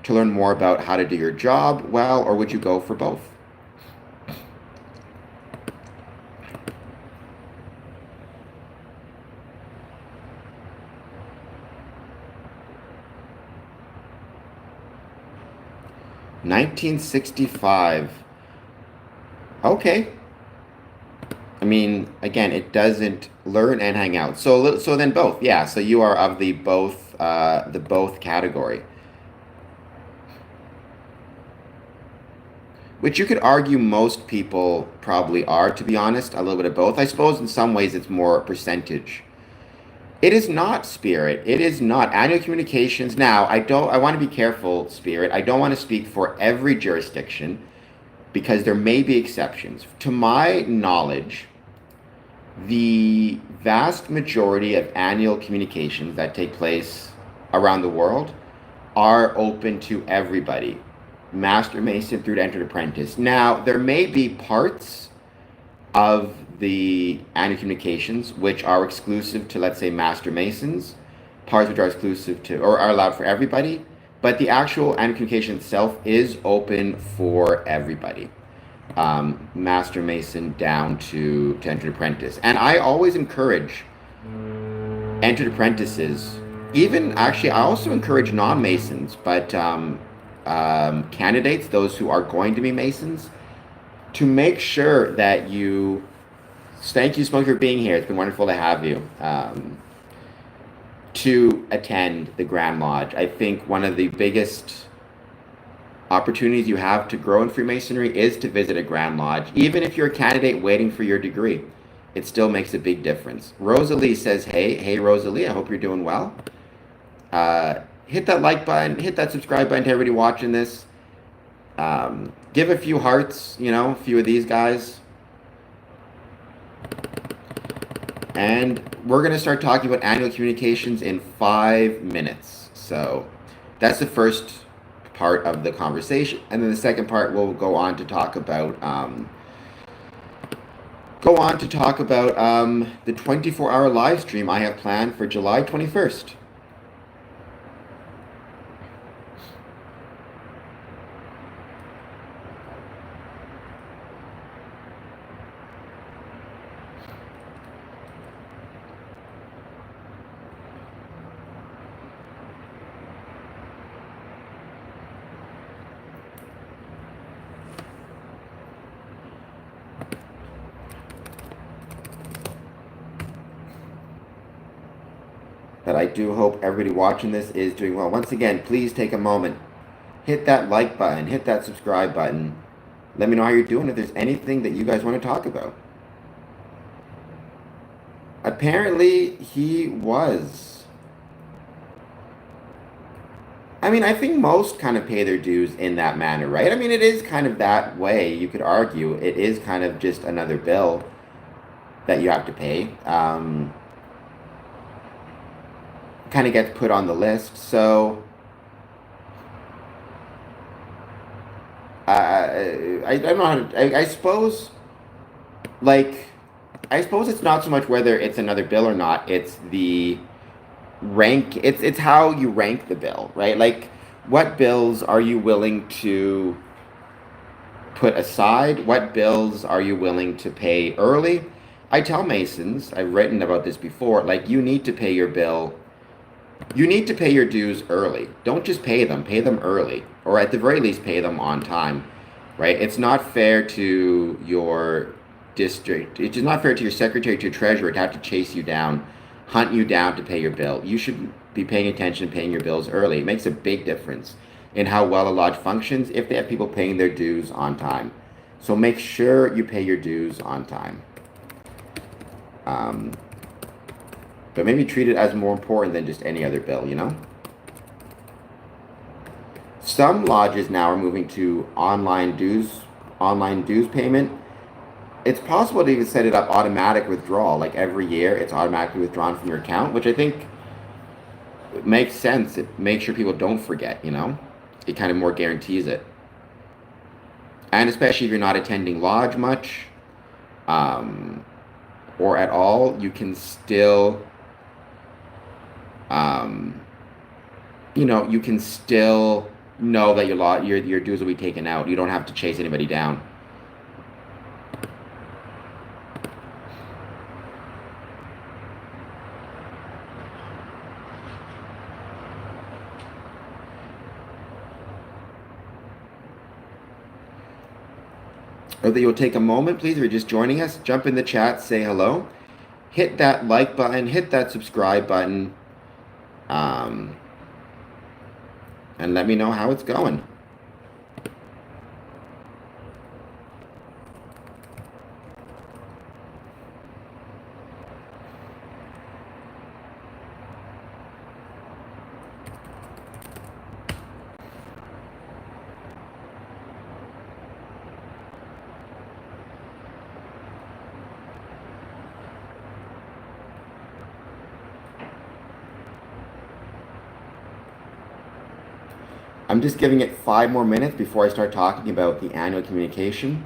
to learn more about how to do your job well, or would you go for both? 1965. Okay. I mean, again, it doesn't learn and hang out. So then both. Yeah. So you are of the both category, which you could argue most people probably are, to be honest, a little bit of both. I suppose in some ways it's more percentage. It is not spirit. It is not annual communications. Now, I want to be careful, spirit. I don't want to speak for every jurisdiction because there may be exceptions. To my knowledge, the vast majority of annual communications that take place around the world are open to everybody, Master Mason through to entered apprentice. Now, there may be parts of the annual communications which are exclusive to, let's say, Master Masons, parts which are exclusive to or are allowed for everybody, but the actual annual communication itself is open for everybody. Master Mason down to entered apprentice. And I always encourage entered apprentices, even actually, I also encourage non Masons, but candidates, those who are going to be Masons, to make sure that you. Thank you, Smoke, for being here. It's been wonderful to have you. To attend the Grand Lodge. I think one of the biggest opportunities you have to grow in Freemasonry is to visit a Grand Lodge. Even if you're a candidate waiting for your degree, it still makes a big difference. Rosalie says, hey, Rosalie, I hope you're doing well. Hit that like button, hit that subscribe button to everybody watching this. Give a few hearts, a few of these guys. And we're going to start talking about annual communications in 5 minutes. So that's the first part of the conversation. And then the second part, we'll go on to talk about the 24-hour live stream I have planned for July 21st. But I do hope everybody watching this is doing well. Once again, please take a moment. Hit that like button. Hit that subscribe button. Let me know how you're doing if there's anything that you guys want to talk about. Apparently, he was. I mean, I think most kind of pay their dues in that manner, right? I mean, it is kind of that way. You could argue it is kind of just another bill that you have to pay. Kind of gets put on the list. So I don't know how to, I suppose it's not so much whether it's another bill or not, it's the rank, it's how you rank the bill, right? Like, what bills are you willing to put aside? What bills are you willing to pay early? I tell Masons, I've written about this before, like, you need to pay your bill. You need to pay your dues early. Don't just pay them early, or at the very least pay them on time, right? It's not fair to your district. It's not fair to your secretary, to your treasurer to have to chase you down, hunt you down to pay your bill. You should be paying attention, paying your bills early. It makes a big difference in how well a lodge functions if they have people paying their dues on time. So make sure you pay your dues on time. But maybe treat it as more important than just any other bill, Some lodges now are moving to online dues payment. it's possible to even set it up automatic withdrawal. Like every year, it's automatically withdrawn from your account, which I think makes sense. It makes sure people don't forget. It kind of more guarantees it. And especially if you're not attending lodge much, um, or at all, you can still, um, you can still know that your dues will be taken out. You don't have to chase anybody down. Or that you'll take a moment, please, if you're just joining us, jump in the chat, say hello, hit that like button, hit that subscribe button, and let me know how it's going. I'm just giving it 5 more minutes before I start talking about the annual communication.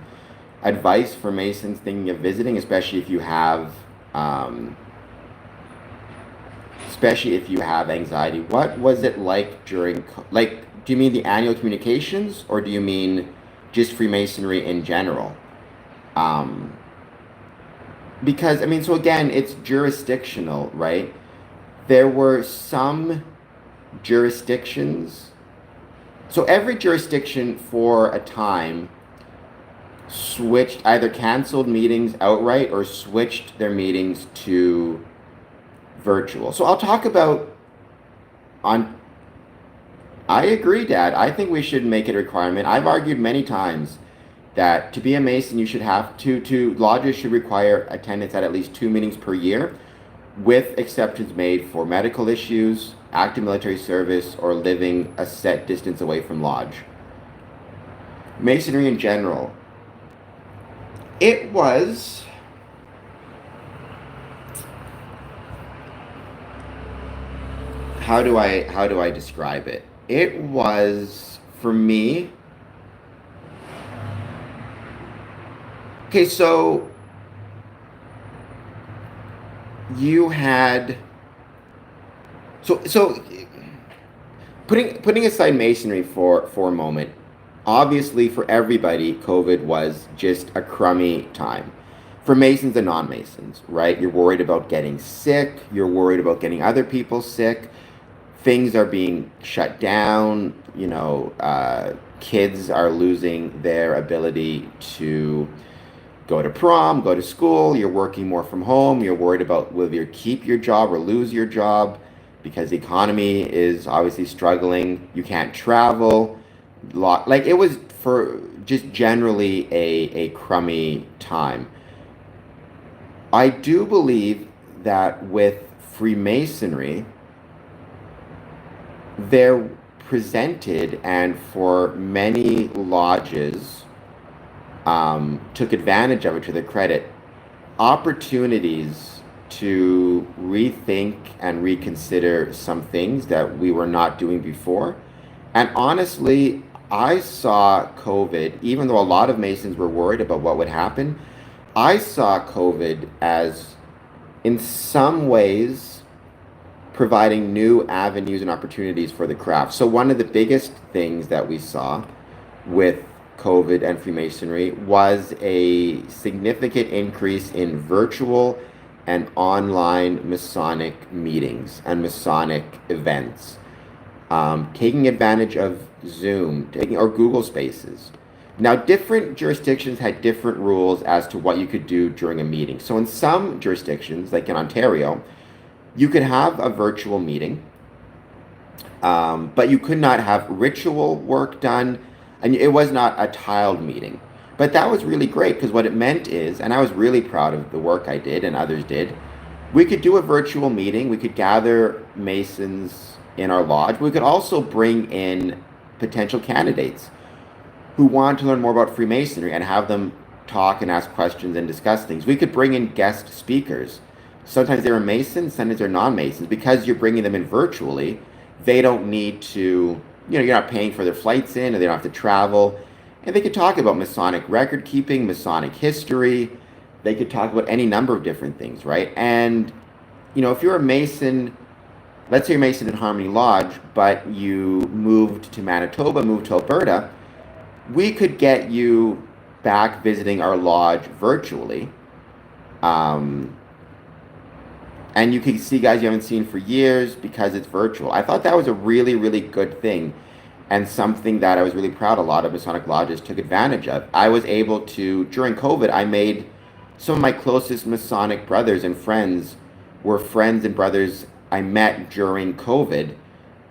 Advice for Masons thinking of visiting, especially if you have anxiety. What was it like during, do you mean the annual communications, or do you mean just Freemasonry in general? Because, so again, it's jurisdictional, right? There were some jurisdictions. So every jurisdiction for a time either canceled meetings outright or switched their meetings to virtual. So I'll talk about I agree, Dad. I think we should make it a requirement. I've argued many times that to be a Mason, you should have lodges should require attendance at least 2 meetings per year, with exceptions made for medical issues, active military service, or living a set distance away from lodge. Masonry in general. It was how do I describe it? It was, for me, okay, so you had so putting aside Masonry for a moment, obviously for everybody, COVID was just a crummy time. For Masons and non-Masons, right? You're worried about getting sick. You're worried about getting other people sick. Things are being shut down. Kids are losing their ability to go to prom, go to school. You're working more from home. You're worried about whether you keep your job or lose your job, because the economy is obviously struggling. You can't travel. It was for just generally a crummy time. I do believe that with Freemasonry, they're presented, and for many lodges took advantage of it to their credit, opportunities to rethink and reconsider some things that we were not doing before. And honestly, I saw COVID, even though a lot of Masons were worried about what would happen, I saw COVID as, in some ways, providing new avenues and opportunities for the craft. So one of the biggest things that we saw with COVID and Freemasonry was a significant increase in virtual and online Masonic meetings and Masonic events, taking advantage of Zoom or Google Spaces. Now, different jurisdictions had different rules as to what you could do during a meeting. So in some jurisdictions, like in Ontario, you could have a virtual meeting, but you could not have ritual work done, and it was not a tiled meeting. But that was really great, because what it meant is, and I was really proud of the work I did and others did, we could do a virtual meeting. We could gather Masons in our lodge. We could also bring in potential candidates who want to learn more about Freemasonry and have them talk and ask questions and discuss things. We could bring in guest speakers. Sometimes they're Masons, sometimes they're non-Masons. Because you're bringing them in virtually, they don't need to, you're not paying for their flights in, or they don't have to travel. And they could talk about Masonic record keeping, Masonic history. They could talk about any number of different things, right? And, if you're a Mason, let's say you're a Mason in Harmony Lodge, but you moved to Manitoba, moved to Alberta, we could get you back visiting our lodge virtually. And you can see guys you haven't seen for years because it's virtual. I thought that was a really, really good thing, and something that I was really proud a lot of Masonic lodges took advantage of. I was able to, during COVID, I made some of my closest Masonic brothers and friends were friends and brothers I met during COVID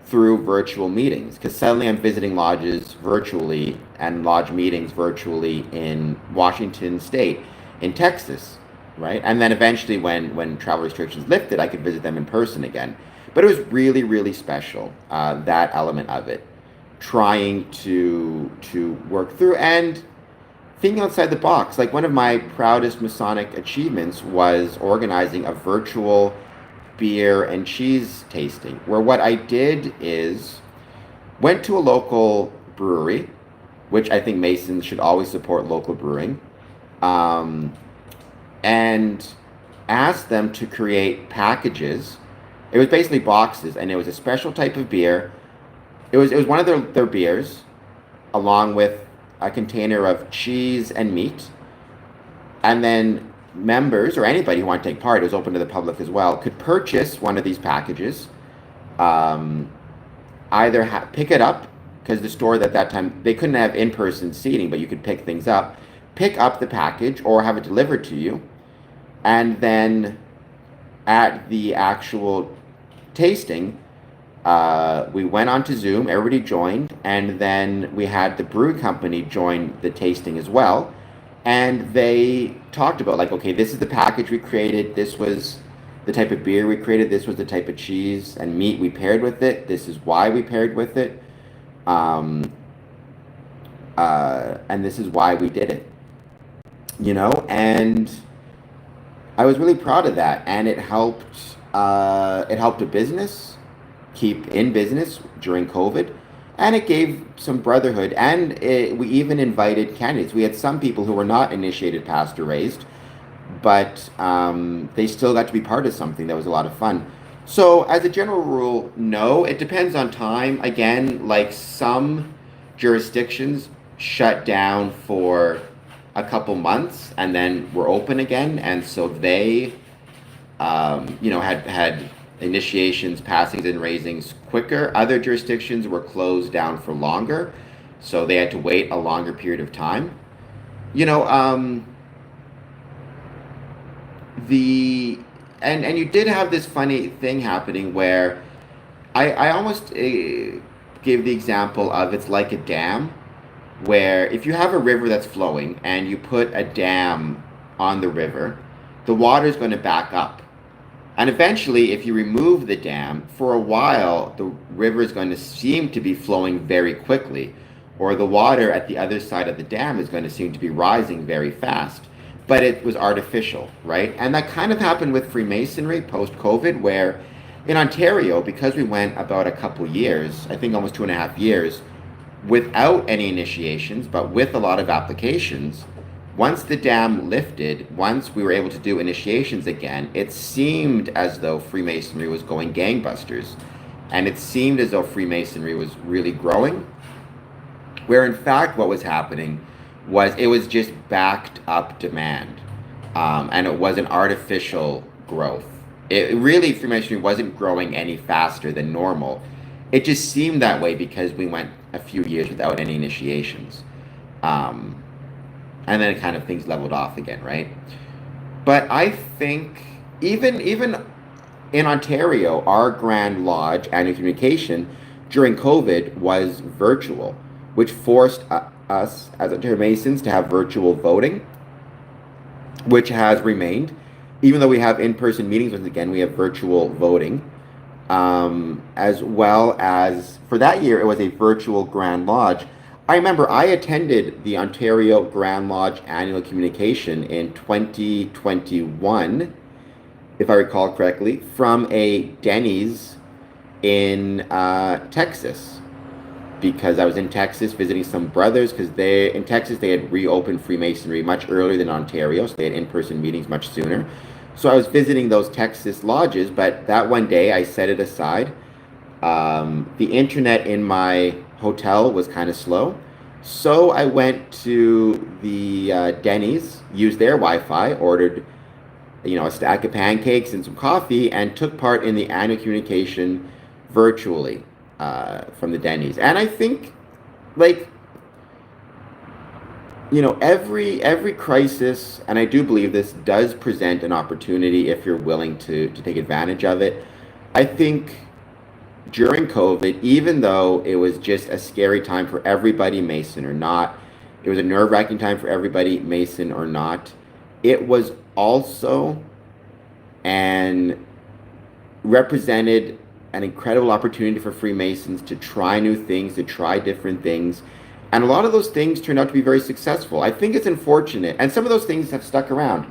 through virtual meetings, because suddenly I'm visiting lodges virtually and lodge meetings virtually in Washington State, in Texas, right? And then eventually when travel restrictions lifted, I could visit them in person again. But it was really, really special, that element of it, trying to work through and thinking outside the box. Like, one of my proudest Masonic achievements was organizing a virtual beer and cheese tasting, where what I did is went to a local brewery, which I think Masons should always support local brewing, and asked them to create packages. It was basically boxes, and it was a special type of beer. It was one of their beers, along with a container of cheese and meat, and then members, or anybody who wanted to take part, it was open to the public as well, could purchase one of these packages, either pick it up, because the store at that time, they couldn't have in-person seating, but you could pick things up, pick up the package or have it delivered to you, and then at the actual tasting, we went on to Zoom, everybody joined, and then we had the brew company join the tasting as well. And they talked about, like, okay, this is the package we created, this was the type of beer we created, this was the type of cheese and meat we paired with it, this is why we paired with it, and this is why we did it. And I was really proud of that, and it helped a business keep in business during COVID. And it gave some brotherhood, and we even invited candidates. We had some people who were not initiated, pastor raised, but they still got to be part of something that was a lot of fun. So as a general rule, no, it depends on time. Again, like, some jurisdictions shut down for a couple months and then were open again, and so they had initiations, passings, and raisings quicker. Other jurisdictions were closed down for longer, so they had to wait a longer period of time. And you did have this funny thing happening where I almost gave the example of, it's like a dam, where if you have a river that's flowing and you put a dam on the river, the water is going to back up. And eventually, if you remove the dam, for a while, the river is going to seem to be flowing very quickly, or the water at the other side of the dam is going to seem to be rising very fast. But it was artificial, right? And that kind of happened with Freemasonry post-COVID, where in Ontario, because we went about a couple years, I think almost 2.5 years, without any initiations, but with a lot of applications, once the dam lifted, once we were able to do initiations again, it seemed as though Freemasonry was going gangbusters. And it seemed as though Freemasonry was really growing, where in fact what was happening was it was just backed up demand. And it was an artificial growth. It really, Freemasonry wasn't growing any faster than normal. It just seemed that way because we went a few years without any initiations. And then kind of things leveled off again, right? But I think even in Ontario, our Grand Lodge annual communication during COVID was virtual, which forced us as Ontario Masons to have virtual voting, which has remained. Even though we have in-person meetings, once again, we have virtual voting. As well as, for that year, it was a virtual Grand Lodge. I remember I attended the Ontario Grand Lodge annual communication in 2021, if I recall correctly, from a Denny's in Texas, because I was in Texas visiting some brothers, because they in Texas they had reopened Freemasonry much earlier than Ontario, so they had in-person meetings much sooner. So I was visiting those Texas lodges, but that one day I set it aside. The internet in my hotel was kind of slow, so I went to the Denny's, used their Wi-Fi, ordered a stack of pancakes and some coffee, and took part in the annual communication virtually from the Denny's. And I think, like, every crisis, and I do believe this does present an opportunity if you're willing to take advantage of it. I think during COVID, even though it was just a scary time for everybody, Mason or not, it was a nerve-wracking time for everybody, Mason or not, it was also and represented an incredible opportunity for Freemasons to try new things, to try different things. And a lot of those things turned out to be very successful. I think it's unfortunate. And some of those things have stuck around.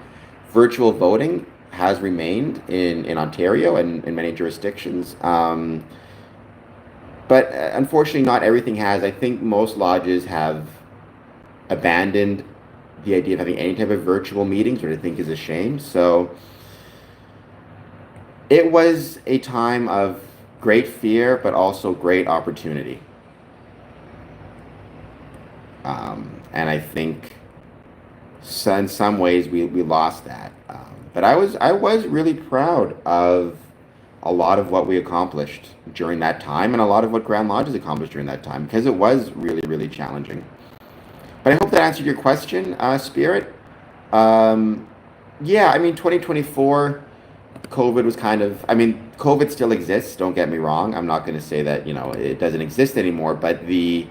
Virtual voting has remained in Ontario and in many jurisdictions. But unfortunately, not everything has. I think most lodges have abandoned the idea of having any type of virtual meetings, which I think is a shame. So it was a time of great fear, but also great opportunity. And I think in some ways we lost that. But I was really proud of a lot of what we accomplished during that time, and a lot of what Grand Lodge has accomplished during that time, because it was really, really challenging. But I hope that answered your question, Spirit. Yeah, I mean, 2024, COVID was COVID still exists, don't get me wrong. I'm not going to say that, it doesn't exist anymore, but the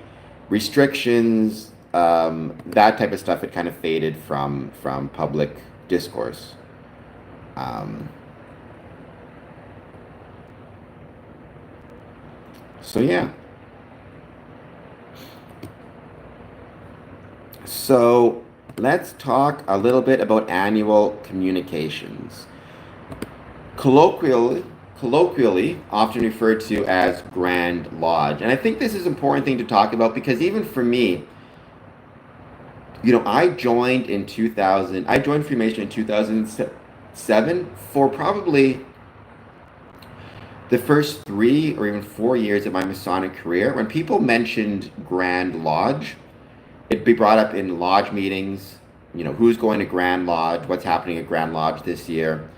restrictions, that type of stuff, it kind of faded from public discourse. So yeah. So let's talk a little bit about annual communications. Colloquially often referred to as Grand Lodge. And I think this is an important thing to talk about, because even for me, I joined Freemasonry in 2007 for probably the first 3 or even 4 years of my Masonic career. When people mentioned Grand Lodge, it'd be brought up in lodge meetings, who's going to Grand Lodge, what's happening at Grand Lodge this year.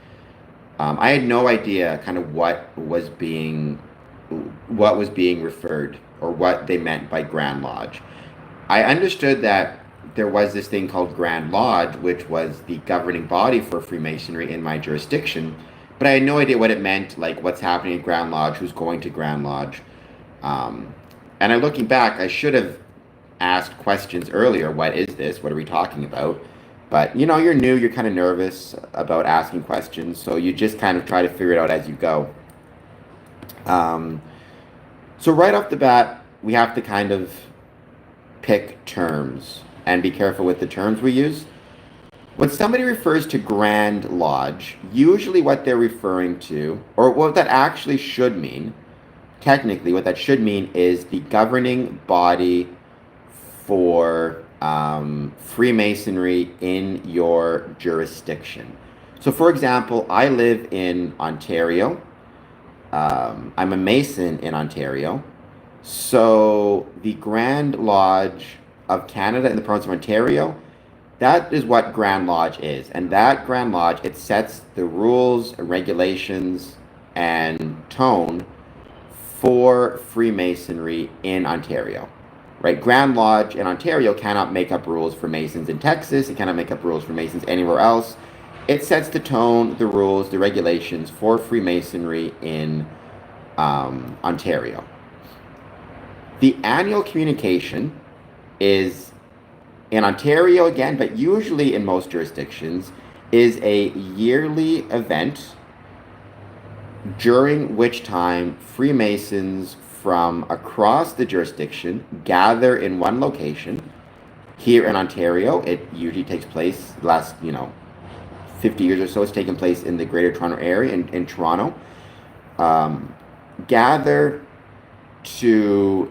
I had no idea kind of what was being referred, or what they meant by Grand Lodge. I understood that there was this thing called Grand Lodge, which was the governing body for Freemasonry in my jurisdiction, but I had no idea what it meant, like what's happening at Grand Lodge, who's going to Grand Lodge. And looking back, I should have asked questions earlier. What is this? What are we talking about? But you're new, you're kind of nervous about asking questions, so you just kind of try to figure it out as you go. So right off the bat, we have to kind of pick terms and be careful with the terms we use. When somebody refers to Grand Lodge, usually what they're referring to, or what that actually should mean, technically what that should mean, is the governing body for Freemasonry in your jurisdiction. So for example, I live in Ontario. I'm a Mason in Ontario. So the Grand Lodge of Canada in the province of Ontario, that is what Grand Lodge is. And that Grand Lodge, it sets the rules, regulations, and tone for Freemasonry in Ontario. Right? Grand Lodge in Ontario cannot make up rules for Masons in Texas. It cannot make up rules for Masons anywhere else. It sets the tone, the rules, the regulations for Freemasonry in Ontario. The annual communication is in Ontario again, but usually in most jurisdictions, is a yearly event during which time Freemasons from across the jurisdiction gather in one location. Here in Ontario, it usually takes place, the last 50 years or so, it's taken place in the Greater Toronto Area, in Toronto. Gather to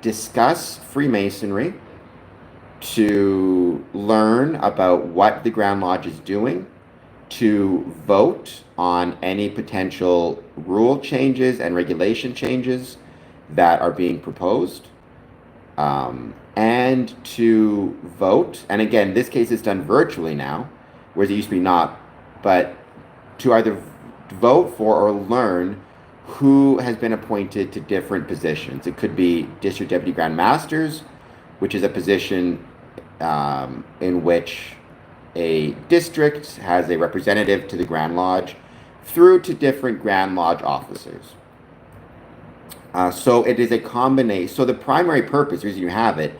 discuss Freemasonry, to learn about what the Grand Lodge is doing, to vote on any potential rule changes and regulation changes that are being proposed, and to vote. And again, this case is done virtually now, whereas it used to be not, but to either vote for or learn who has been appointed to different positions. It could be District Deputy Grand Masters, which is a position in which a district has a representative to the Grand Lodge, through to different Grand Lodge officers. So it is a combination. So the primary purpose, the reason you have it,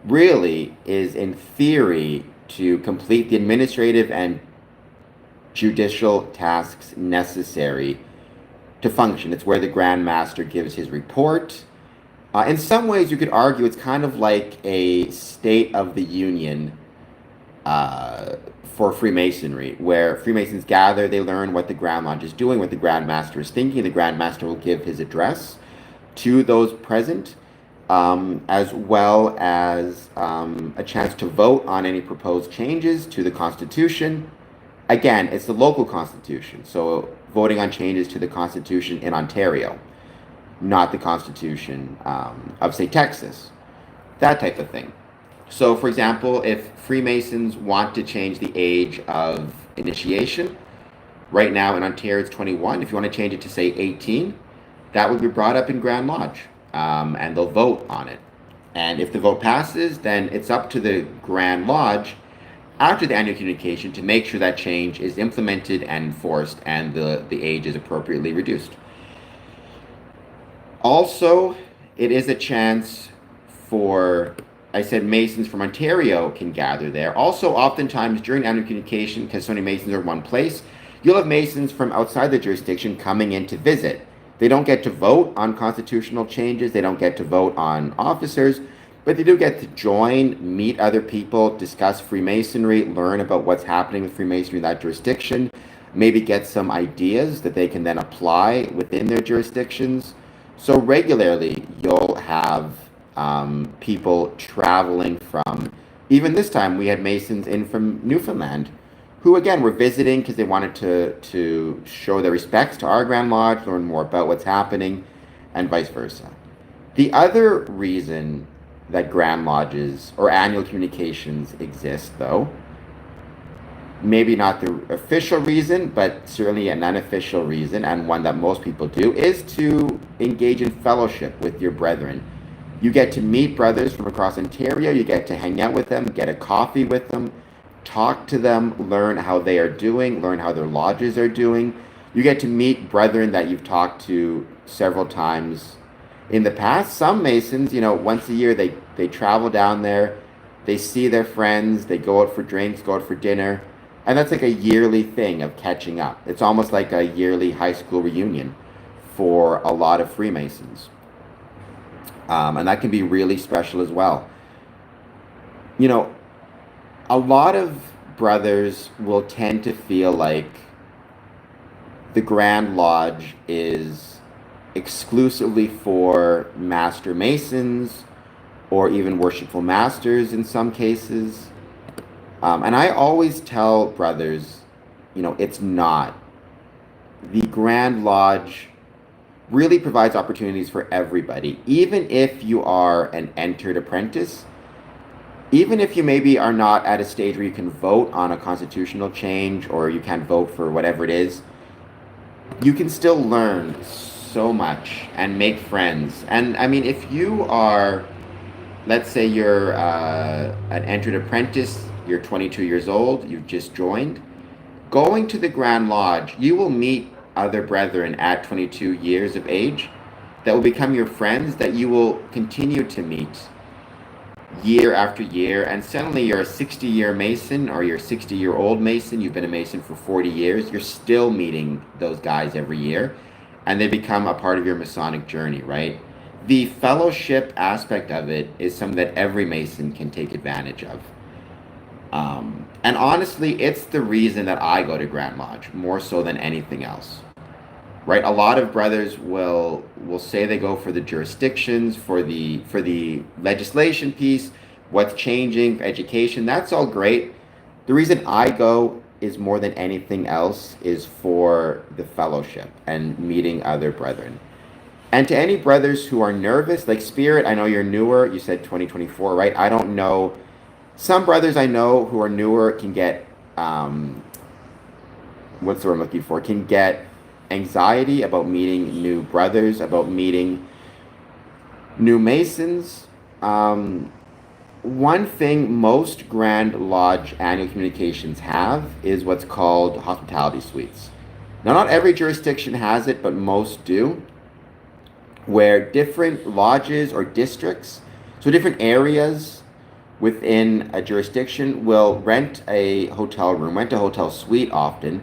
really is in theory to complete the administrative and judicial tasks necessary to function. It's where the Grand Master gives his report. In some ways, you could argue it's kind of like a State of the Union for Freemasonry, where Freemasons gather, they learn what the Grand Lodge is doing, what the Grand Master is thinking. The Grand Master will give his address to those present, as well as a chance to vote on any proposed changes to the Constitution. Again, it's the local Constitution, so voting on changes to the Constitution in Ontario, not the Constitution of, say, Texas, that type of thing. So, for example, if Freemasons want to change the age of initiation, right now in Ontario it's 21. If you want to change it to, say, 18, that would be brought up in Grand Lodge, and they'll vote on it. And if the vote passes, then it's up to the Grand Lodge after the annual communication to make sure that change is implemented and enforced and the age is appropriately reduced. Also, it is a chance for, I said Masons from Ontario can gather there. Also, oftentimes during annual communication, because so many Masons are in one place, you'll have Masons from outside the jurisdiction coming in to visit. They don't get to vote on constitutional changes, they don't get to vote on officers, but they do get to join, meet other people, discuss Freemasonry, learn about what's happening with Freemasonry in that jurisdiction, maybe get some ideas that they can then apply within their jurisdictions. So regularly, you'll have people traveling from, even this time we had Masons in from Newfoundland, who again were visiting because they wanted to show their respects to our Grand Lodge, learn more about what's happening, and vice versa. The other reason that Grand Lodges or annual communications exist, though, maybe not the official reason, but certainly an unofficial reason, and one that most people do, is to engage in fellowship with your brethren. You get to meet brothers from across Ontario, you get to hang out with them, get a coffee with them, talk to them, learn how they are doing, learn how their lodges are doing. You get to meet brethren that you've talked to several times in the past. Some Masons, once a year they travel down there, they see their friends, they go out for drinks, go out for dinner, and that's like a yearly thing of catching up. It's almost like a yearly high school reunion for a lot of Freemasons. And that can be really special as well. A lot of brothers will tend to feel like the Grand Lodge is exclusively for Master Masons or even Worshipful Masters in some cases. And I always tell brothers, it's not. The Grand Lodge really provides opportunities for everybody. Even if you are an entered apprentice, even if you maybe are not at a stage where you can vote on a constitutional change or you can't vote for whatever it is, you can still learn so much and make friends. And I mean, if you are, let's say you're an entered apprentice, you're 22 years old, you've just joined, going to the Grand Lodge, you will meet other brethren at 22 years of age that will become your friends, that you will continue to meet year after year. And suddenly you're a 60-year Mason or you're a 60-year-old Mason, you've been a Mason for 40 years, you're still meeting those guys every year, and they become a part of your Masonic journey, right? the fellowship aspect of it is something that every Mason can take advantage of. And honestly, it's the reason that I go to Grand Lodge more so than anything else. Right? A lot of brothers will say they go for the jurisdictions, for the legislation piece, what's changing, education. That's all great. The reason I go is more than anything else is for the fellowship and meeting other brethren. And to any brothers who are nervous, like Spirit, I know you're newer. You said 2024, right? I don't know. Some brothers I know who are newer can get, what's the word I'm looking for? Can get anxiety about meeting new brothers, about meeting new Masons. One thing most Grand Lodge annual communications have is what's called hospitality suites. Now, not every jurisdiction has it, but most do, where different lodges or districts, so different areas within a jurisdiction, will rent a hotel room, rent a hotel suite often,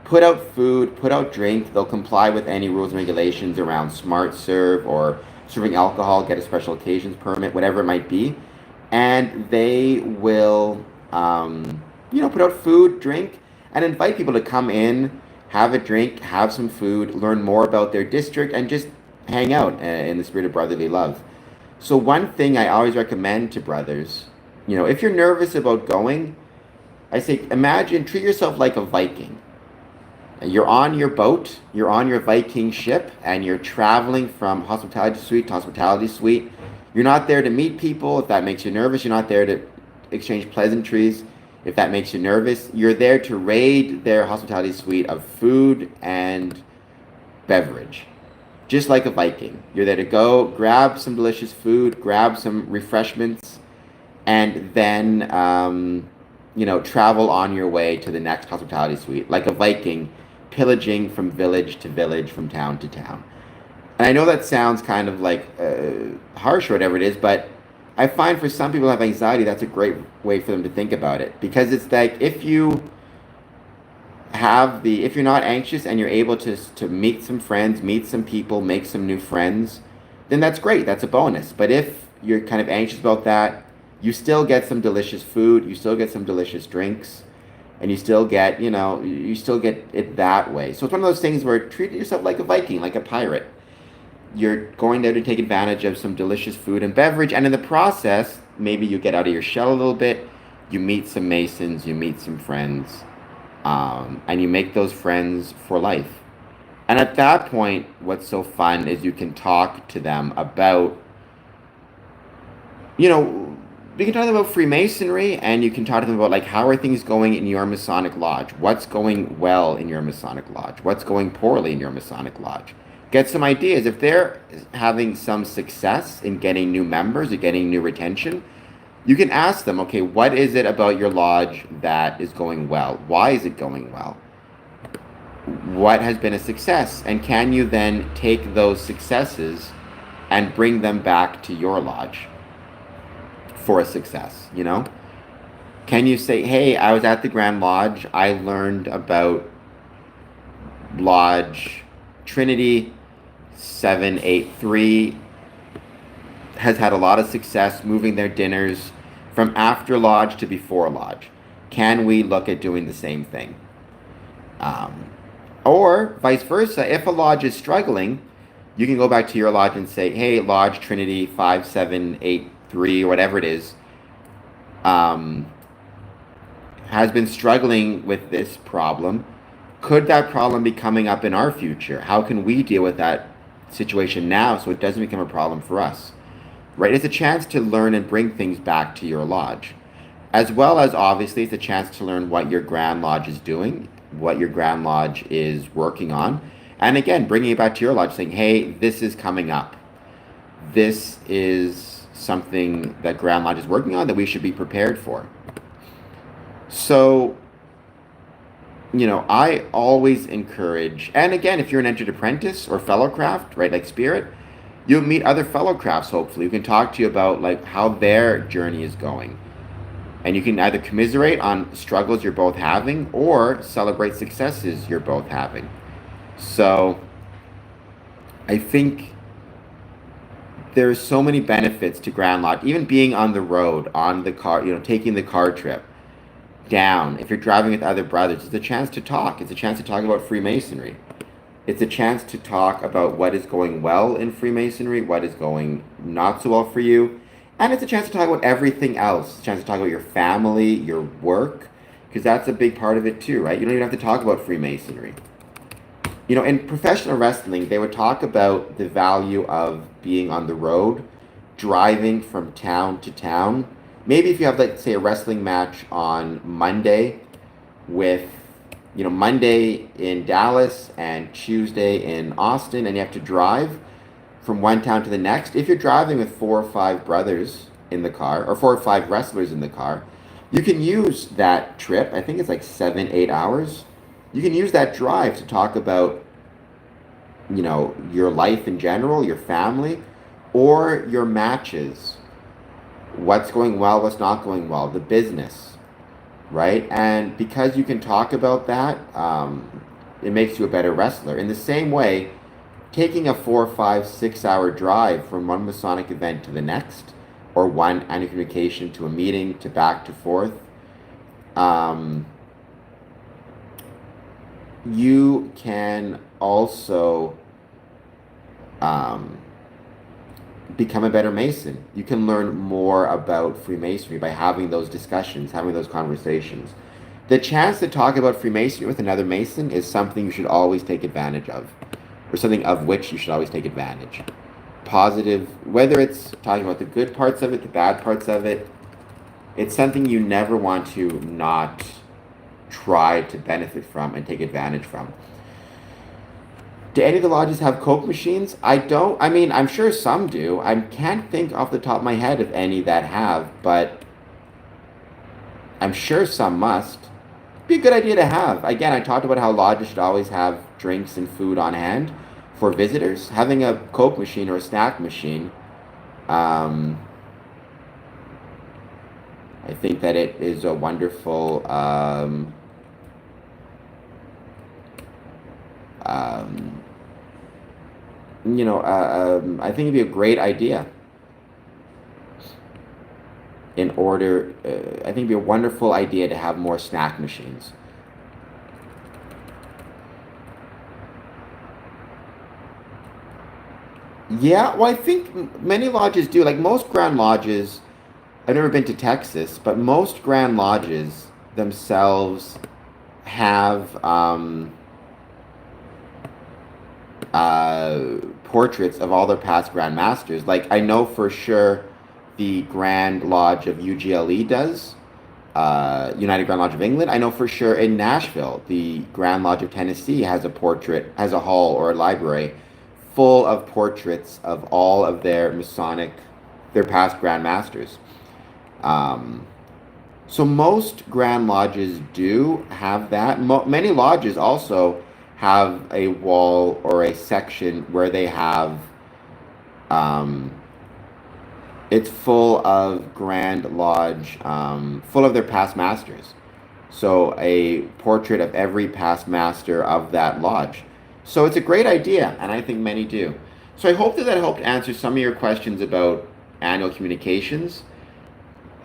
put out food, put out drink. They'll comply with any rules and regulations around smart serve or serving alcohol, get a special occasions permit, whatever it might be. And they will, put out food, drink, and invite people to come in, have a drink, have some food, learn more about their district, and just hang out in the spirit of brotherly love. So one thing I always recommend to brothers, if you're nervous about going, I say, treat yourself like a Viking. You're on your boat, you're on your Viking ship, and you're traveling from hospitality suite to hospitality suite. You're not there to meet people, if that makes you nervous. You're not there to exchange pleasantries, if that makes you nervous. You're there to raid their hospitality suite of food and beverage, just like a Viking. You're there to go, grab some delicious food, grab some refreshments, and then, travel on your way to the next hospitality suite, like a Viking, pillaging from village to village, from town to town. And I know that sounds kind of like harsh or whatever it is, but I find for some people who have anxiety, that's a great way for them to think about it. Because it's like if you're not anxious and you're able to meet some friends, meet some people, make some new friends, then that's great. That's a bonus. But if you're kind of anxious about that, you still get some delicious food, you still get some delicious drinks, and you still get it that way. So it's one of those things where treat yourself like a Viking, like a pirate. You're going there to take advantage of some delicious food and beverage, and in the process, maybe you get out of your shell a little bit, you meet some Masons, you meet some friends, and you make those friends for life. And at that point, what's so fun is you can talk to them about, you can talk to them about Freemasonry, and you can talk to them about, like, how are things going in your Masonic Lodge? What's going well in your Masonic Lodge? What's going poorly in your Masonic Lodge? Get some ideas. If they're having some success in getting new members or getting new retention, you can ask them, okay, what is it about your lodge that is going well? Why is it going well? What has been a success? And can you then take those successes and bring them back to your lodge for a success, Can you say, hey, I was at the Grand Lodge, I learned about Lodge Trinity 783 has had a lot of success moving their dinners from after lodge to before lodge. Can we look at doing the same thing? Or vice versa, if a lodge is struggling, you can go back to your lodge and say, hey, Lodge Trinity 5783, or whatever it is, has been struggling with this problem. Could that problem be coming up in our future? How can we deal with that situation now so it doesn't become a problem for us? Right? It's a chance to learn and bring things back to your lodge. As well as, obviously, it's a chance to learn what your Grand Lodge is doing, what your Grand Lodge is working on. And again, bringing it back to your lodge, saying, hey, this is coming up. This is something that Grand Lodge is working on that we should be prepared for. So, I always encourage, and again, if you're an entered apprentice or fellow craft, right, like Spirit, you'll meet other fellow crafts, hopefully, who can talk to you about, like, how their journey is going. And you can either commiserate on struggles you're both having or celebrate successes you're both having. So I think There's so many benefits to Grand Lodge, even being on the road, on the car, taking the car trip down. If you're driving with other brothers, it's a chance to talk. It's a chance to talk about Freemasonry. It's a chance to talk about what is going well in Freemasonry, what is going not so well for you. And it's a chance to talk about everything else. It's a chance to talk about your family, your work, because that's a big part of it too, right? You don't even have to talk about Freemasonry. In professional wrestling, they would talk about the value of being on the road, driving from town to town. Maybe if you have, like, say, a wrestling match on Monday with, Monday in Dallas and Tuesday in Austin, and you have to drive from one town to the next. If you're driving with 4 or 5 brothers in the car, or 4 or 5 wrestlers in the car, you can use that trip. I think it's like 7, 8 hours. You can use that drive to talk about, your life in general, your family, or your matches. What's going well, what's not going well, the business, right? And because you can talk about that, it makes you a better wrestler. In the same way, taking a 4, 5, 6 hour drive from one Masonic event to the next, or one annual communication to a meeting to back to forth, you can also become a better Mason. You can learn more about Freemasonry by having those discussions, having those conversations. The chance to talk about Freemasonry with another Mason is something you should always take advantage of, or something of which you should always take advantage. Positive, whether it's talking about the good parts of it, the bad parts of it, it's something you never want to not try to benefit from and take advantage from. Do any of the lodges have Coke machines? I don't. I mean, I'm sure some do. I can't think off the top of my head of any that have, but I'm sure some must. Be a good idea to have. Again, I talked about how lodges should always have drinks and food on hand for visitors. Having a Coke machine or a snack machine, I think that it is a wonderful I think it'd be a great idea. I think it'd be a wonderful idea to have more snack machines. Yeah, well, I think many lodges do. Like most Grand Lodges, I've never been to Texas, but most Grand Lodges themselves have portraits of all their past Grand Masters. Like I know for sure the Grand Lodge of UGLE does, United Grand Lodge of England. I know for sure in Nashville, the Grand Lodge of Tennessee has a hall or a library full of portraits of all of their past Grand Masters. So most Grand Lodges do have that. Many lodges also have a wall or a section where they have, it's full of Grand Lodge, full of their past masters. So a portrait of every past master of that lodge. So it's a great idea, and I think many do. So I hope that helped answer some of your questions about annual communications.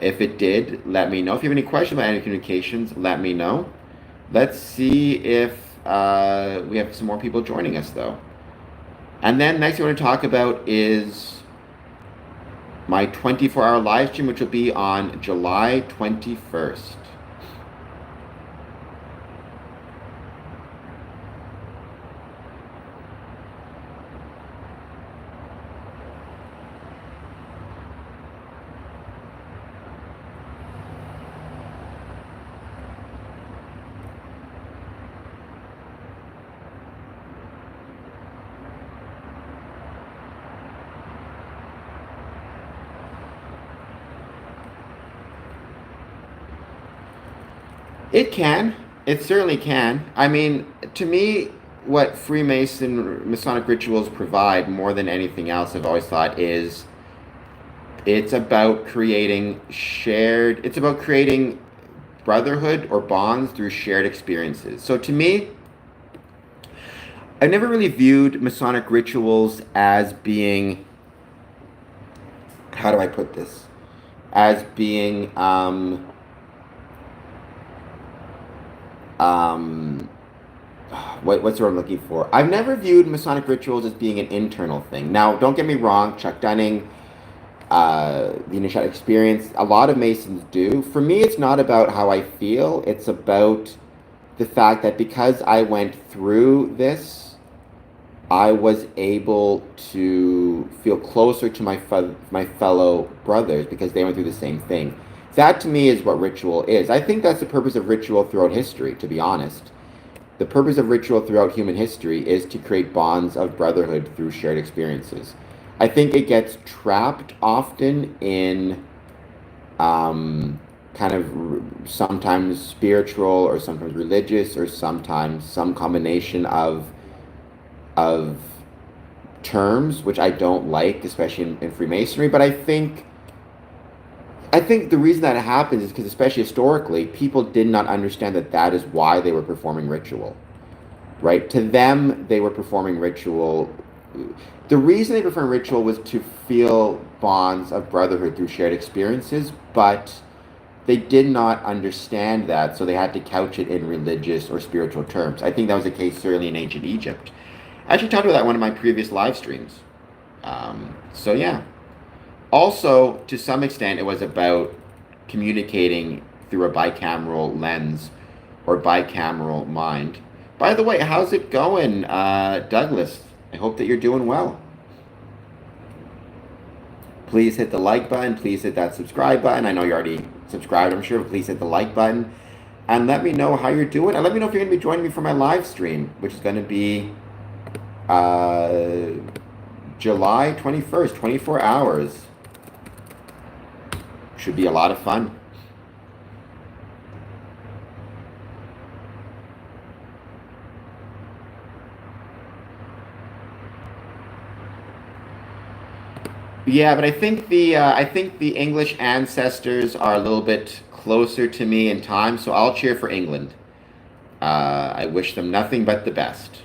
If it did, let me know. If you have any questions about annual communications, let me know. Let's see if we have some more people joining us, though. And then next thing I want to talk about is my 24-hour live stream, which will be on July 21st. It can. It certainly can. I mean, to me, what Masonic rituals provide more than anything else, I've always thought, is it's about creating brotherhood or bonds through shared experiences. So to me, I've never really viewed Masonic rituals as being how do I put this? As being what's the word I'm looking for? I've never viewed Masonic rituals as being an internal thing. Now, don't get me wrong, Chuck Dunning, the initiatic experience, a lot of Masons do. For me, it's not about how I feel. It's about the fact that because I went through this, I was able to feel closer to my fellow brothers because they went through the same thing. That to me is what ritual is. I think that's the purpose of ritual throughout history, to be honest. The purpose of ritual throughout human history is to create bonds of brotherhood through shared experiences. I think it gets trapped often in kind of sometimes spiritual or sometimes religious or sometimes some combination of terms, which I don't like, especially in Freemasonry. But I think the reason that it happens is because, especially historically, people did not understand that that is why they were performing ritual, right? To them, they were performing ritual. The reason they performed ritual was to feel bonds of brotherhood through shared experiences, but they did not understand that, so they had to couch it in religious or spiritual terms. I think that was the case certainly in ancient Egypt. I actually talked about that in one of my previous live streams. So yeah. Also, to some extent, it was about communicating through a bicameral lens or bicameral mind. By the way, how's it going, Douglas? I hope that you're doing well. Please hit the like button. Please hit that subscribe button. I know you're already subscribed, I'm sure, but please hit the like button. And let me know how you're doing. And let me know if you're going to be joining me for my live stream, which is going to be July 21st, 24 hours. Should be a lot of fun. Yeah, but I think the English ancestors are a little bit closer to me in time, so I'll cheer for England. I wish them nothing but the best.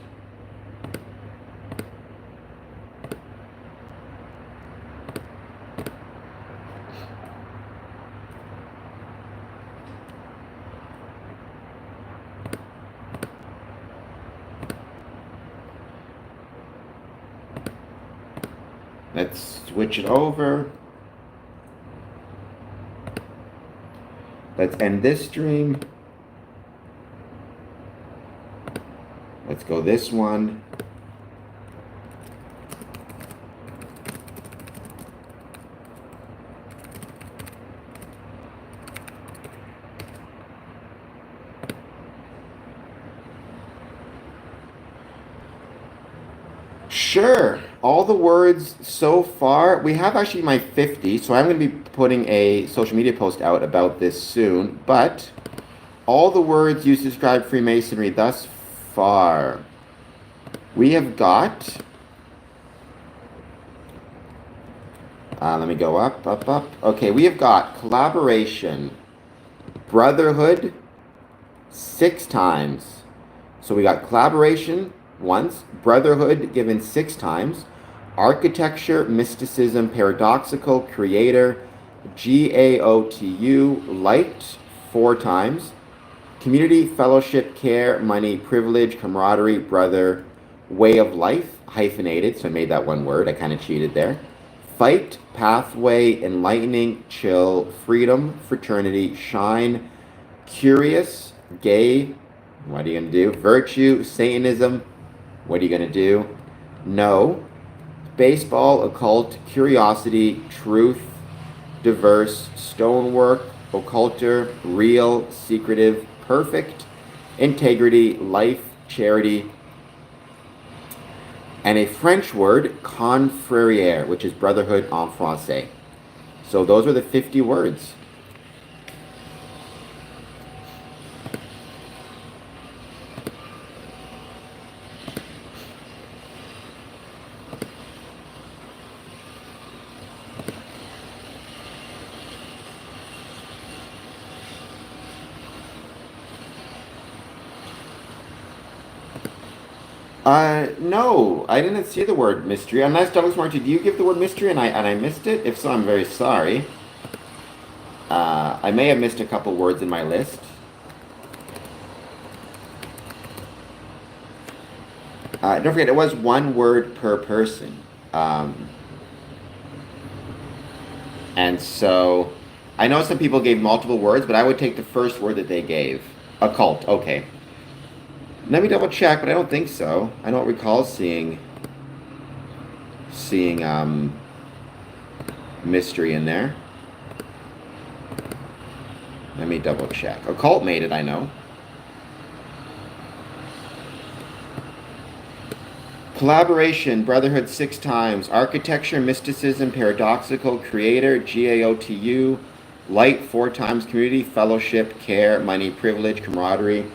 Let's switch it over. Let's end this stream. Let's go this one. Sure. All the words so far, we have actually my 50, so I'm going to be putting a social media post out about this soon, but all the words used to describe Freemasonry thus far, we have got, let me go up. Okay, we have got collaboration, brotherhood, 6 times. So we got collaboration once, brotherhood given 6 times, architecture, mysticism, paradoxical, creator, GAOTU, light 4 times, community, fellowship, care, money, privilege, camaraderie, brother, way of life, hyphenated, so I made that one word, I kind of cheated there, fight, pathway, enlightening, chill, freedom, fraternity, shine, curious, gay, what are you going to do? Virtue, Satanism, what are you going to do? No. Baseball, occult, curiosity, truth, diverse, stonework, occulter, real, secretive, perfect, integrity, life, charity, and a French word, confrère, which is brotherhood en français. So those are the 50 words. No, I didn't see the word mystery. Unless Douglas Martin, did you give the word mystery and I missed it? If so, I'm very sorry. I may have missed a couple words in my list. Don't forget, it was one word per person. Um, and so I know some people gave multiple words, but I would take the first word that they gave. Occult, okay. Let me double check, but I don't think so. I don't recall seeing mystery in there. Let me double check. Occult made it, I know. Collaboration, brotherhood 6 times. Architecture, mysticism, paradoxical, creator, GAOTU. Light 4 times. Community, fellowship, care, money, privilege, camaraderie.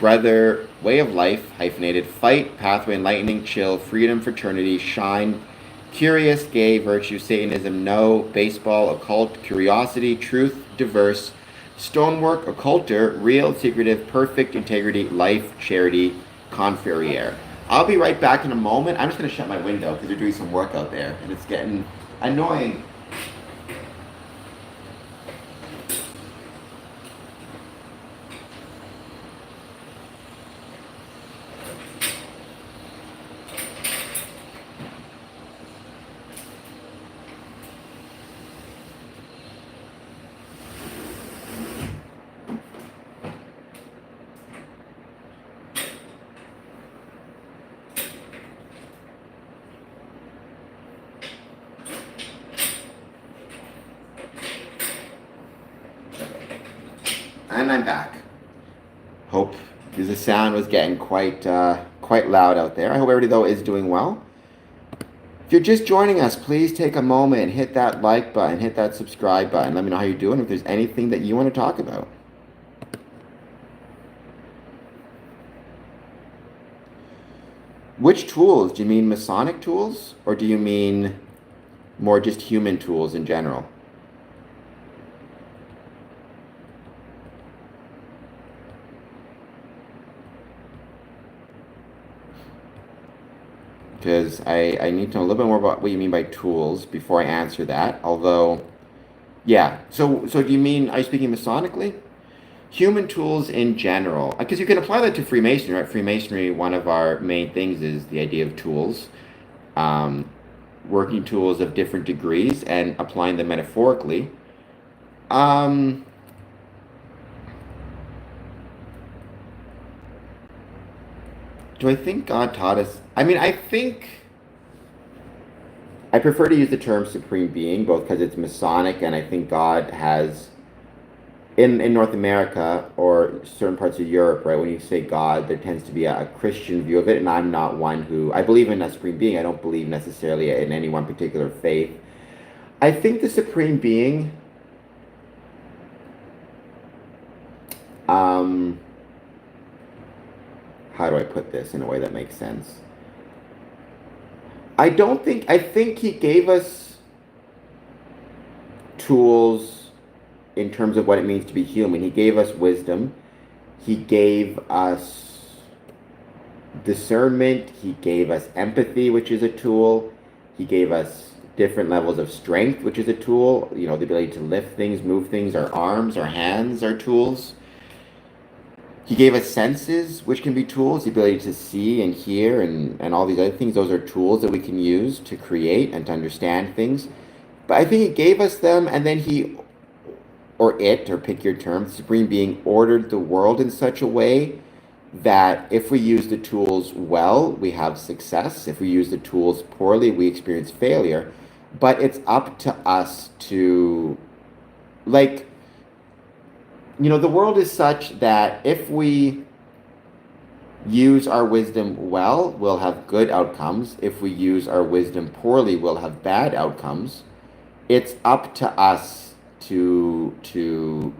Brother, way of life, hyphenated. Fight, pathway, enlightening, chill, freedom, fraternity, shine. Curious, gay, virtue, Satanism, no. Baseball, occult, curiosity, truth, diverse. Stonework, occulter, real, secretive, perfect, integrity, life, charity, confrere. I'll be right back in a moment. I'm just going to shut my window because they're doing some work out there and it's getting annoying. And I'm back. Hope, because the sound was getting quite loud out there. I hope everybody though is doing well. If you're just joining us, please take a moment and hit that like button, hit that subscribe button. Let me know how you're doing. If there's anything that you want to talk about. Which tools? Do you mean Masonic tools, or do you mean more just human tools in general? Because I need to know a little bit more about what you mean by tools before I answer that. Although, yeah. So do you mean, are you speaking Masonically? Human tools in general. Because you can apply that to Freemasonry, right? Freemasonry, one of our main things is the idea of tools. Um, Working tools of different degrees and applying them metaphorically. Um, do I think God taught us? I mean, I think I prefer to use the term supreme being, both because it's Masonic and I think God has, in North America or certain parts of Europe, right, when you say God, there tends to be a Christian view of it, and I'm not one who, I believe in a supreme being. I don't believe necessarily in any one particular faith. I think the supreme being, um, how do I put this in a way that makes sense? I think he gave us tools in terms of what it means to be human. He gave us wisdom. He gave us discernment. He gave us empathy, which is a tool. He gave us different levels of strength, which is a tool. You know, the ability to lift things, move things. Our arms, our hands are tools. He gave us senses, which can be tools, the ability to see and hear and all these other things. Those are tools that we can use to create and to understand things. But I think he gave us them, and then he, or it, or pick your term, the Supreme Being ordered the world in such a way that if we use the tools well, we have success. If we use the tools poorly, we experience failure. But it's up to us to, like, you know, the world is such that if we use our wisdom well, we'll have good outcomes. If we use our wisdom poorly, we'll have bad outcomes. It's up to us to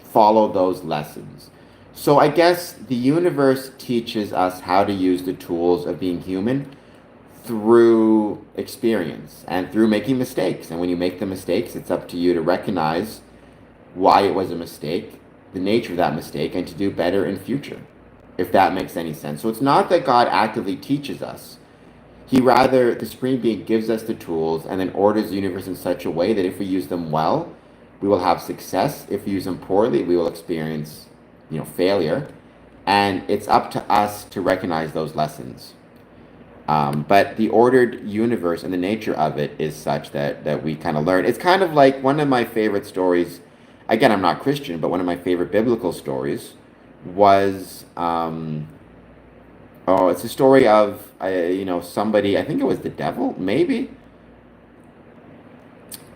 follow those lessons. So I guess the universe teaches us how to use the tools of being human through experience and through making mistakes. And when you make the mistakes, it's up to you to recognize why it was a mistake, the nature of that mistake, and to do better in future. if that makes any sense. So it's not that God actively teaches us. He rather, the Supreme Being gives us the tools and then orders the universe in such a way that if we use them well, we will have success. If we use them poorly, we will experience, failure. And it's up to us to recognize those lessons. But the ordered universe and the nature of it is such that we kind of learn. It's kind of like one of my favorite stories. Again, I'm not Christian, but one of my favorite biblical stories was, it's a story of, somebody, I think it was the devil, maybe.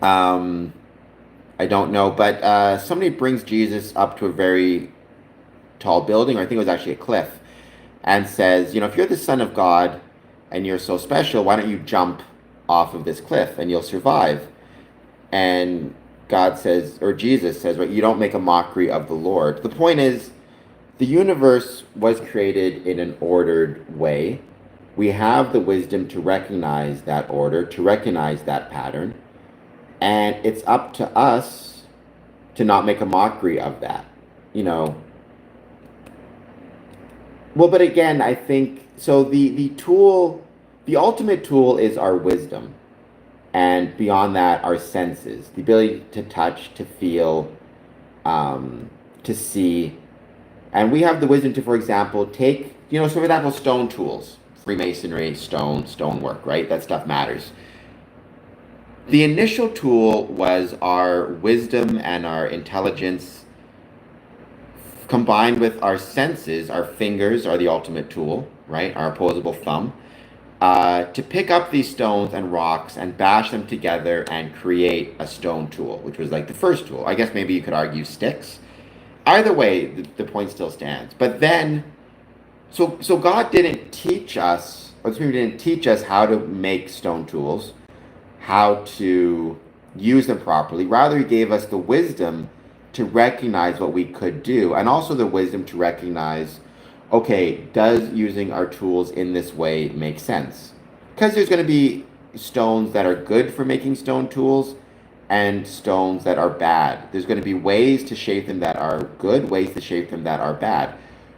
I don't know, but somebody brings Jesus up to a very tall building, or I think it was actually a cliff, and says, if you're the Son of God and you're so special, why don't you jump off of this cliff and you'll survive? And God says, or Jesus says, right, you don't make a mockery of the Lord. The point is, the universe was created in an ordered way. We have the wisdom to recognize that order, to recognize that pattern, and it's up to us to not make a mockery of that, Well, but again, I think, so the tool, the ultimate tool is our wisdom. And beyond that, our senses, the ability to touch, to feel, to see. And we have the wisdom to, for example, take, so for example, stone tools, Freemasonry, stonework, right? That stuff matters. The initial tool was our wisdom and our intelligence combined with our senses. Our fingers are the ultimate tool, right? Our opposable thumb. To pick up these stones and rocks and bash them together and create a stone tool, which was like the first tool. I guess maybe you could argue sticks. Either way, the point still stands. But then, so God didn't teach us, or the Spirit didn't teach us how to make stone tools, how to use them properly. Rather, He gave us the wisdom to recognize what we could do, and also the wisdom to recognize, okay, does using our tools in this way make sense? Because there's going to be stones that are good for making stone tools and stones that are bad. There's going to be ways to shape them that are good, ways to shape them that are bad.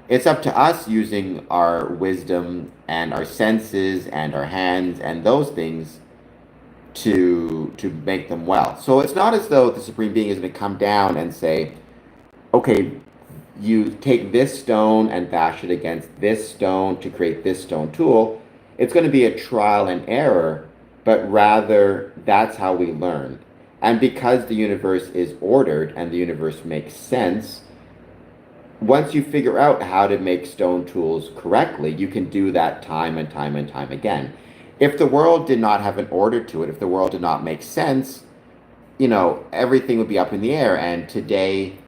It's up to us using our wisdom and our senses and our hands and those things to make them well. So it's not as though the Supreme Being is going to come down and say, okay, you take this stone and bash it against this stone to create this stone tool. It's going to be a trial and error, but rather that's how we learn. And because the universe is ordered and the universe makes sense, once you figure out how to make stone tools correctly, you can do that time and time and time again. If the world did not have an order to it, if the world did not make sense, everything would be up in the air. And today,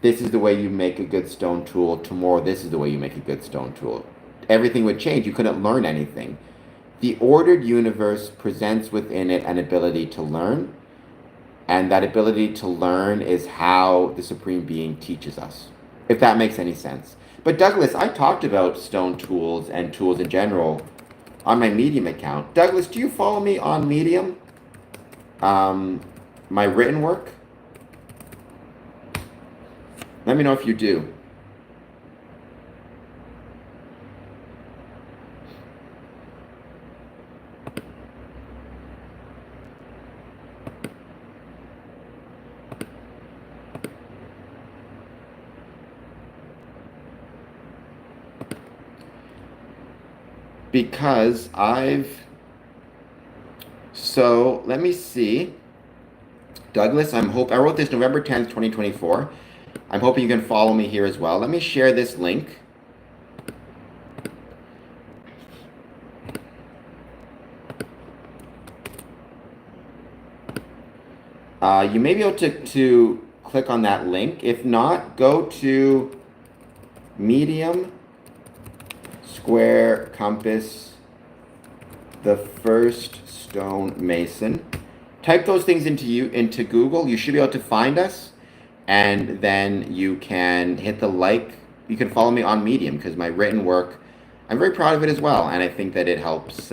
this is the way you make a good stone tool. Tomorrow, this is the way you make a good stone tool. Everything would change. You couldn't learn anything. The ordered universe presents within it an ability to learn. And that ability to learn is how the Supreme Being teaches us, if that makes any sense. But Douglas, I talked about stone tools and tools in general on my Medium account. Douglas, do you follow me on Medium? My written work? Let me know if you do. Because so let me see. Douglas, I wrote this November 10th, 2024. I'm hoping you can follow me here as well. Let me share this link. You may be able to click on that link. If not, go to Medium, Square, Compass, the first stone mason. Type those things into Google. You should be able to find us, and then you can hit the like. You can follow me on Medium because my written work, I'm very proud of it as well, and I think that it helps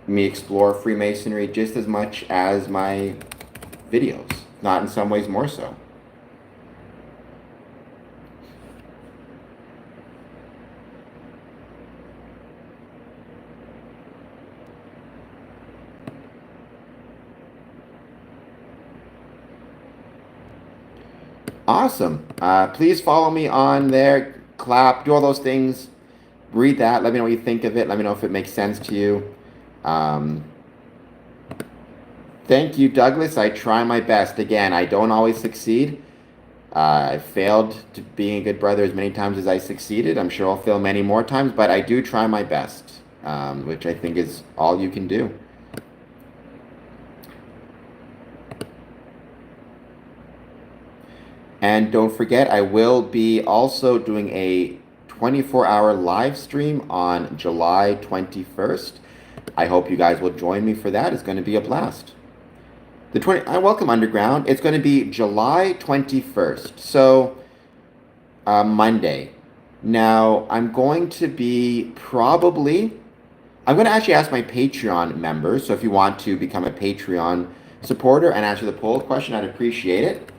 me explore Freemasonry just as much as my videos, not in some ways more so. Awesome. Please follow me on there. Clap. Do all those things. Read that. Let me know what you think of it. Let me know if it makes sense to you. Um, Thank you, Douglas. I try my best. Again, I don't always succeed. I failed to being a good brother as many times as I succeeded. I'm sure I'll fail many more times, but I do try my best, which I think is all you can do. And don't forget, I will be also doing a 24-hour live stream on July 21st. I hope you guys will join me for that. It's going to be a blast. Welcome Underground. It's going to be July 21st, so Monday. Now, I'm going to actually ask my Patreon members, so if you want to become a Patreon supporter and answer the poll question, I'd appreciate it,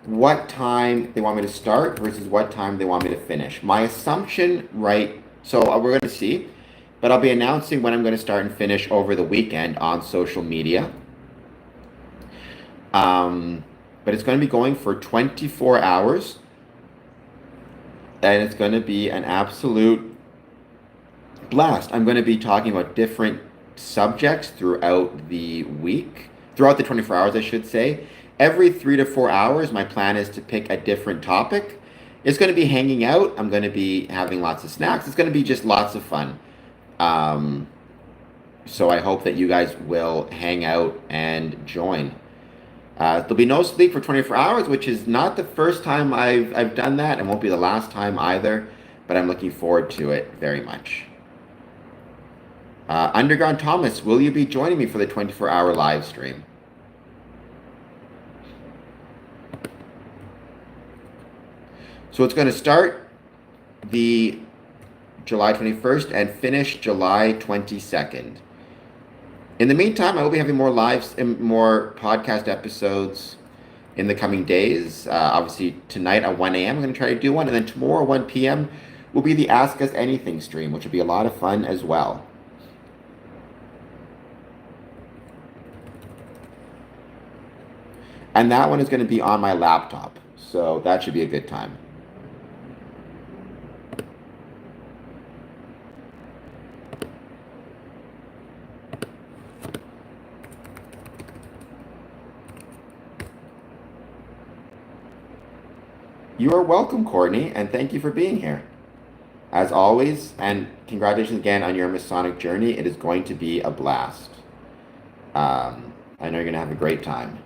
what time they want me to start versus what time they want me to finish. My assumption, so we're going to see, but I'll be announcing when I'm going to start and finish over the weekend on social media. But it's going to be going for 24 hours, and it's going to be an absolute blast. I'm going to be talking about different subjects throughout the 24 hours, I should say. Every 3 to 4 hours, my plan is to pick a different topic. It's going to be hanging out. I'm going to be having lots of snacks. It's going to be just lots of fun. So I hope that you guys will hang out and join. There'll be no sleep for 24 hours, which is not the first time I've done that, and won't be the last time either, but I'm looking forward to it very much. Underground Thomas, will you be joining me for the 24-hour live stream? So it's going to start the July 21st and finish July 22nd. In the meantime, I will be having more lives and more podcast episodes in the coming days. Obviously, tonight at 1 a.m. I'm going to try to do one, and then tomorrow 1 p.m. will be the Ask Us Anything stream, which will be a lot of fun as well. And that one is going to be on my laptop, so that should be a good time. You are welcome, Courtney, and thank you for being here. As always, and congratulations again on your Masonic journey. It is going to be a blast. I know you're going to have a great time.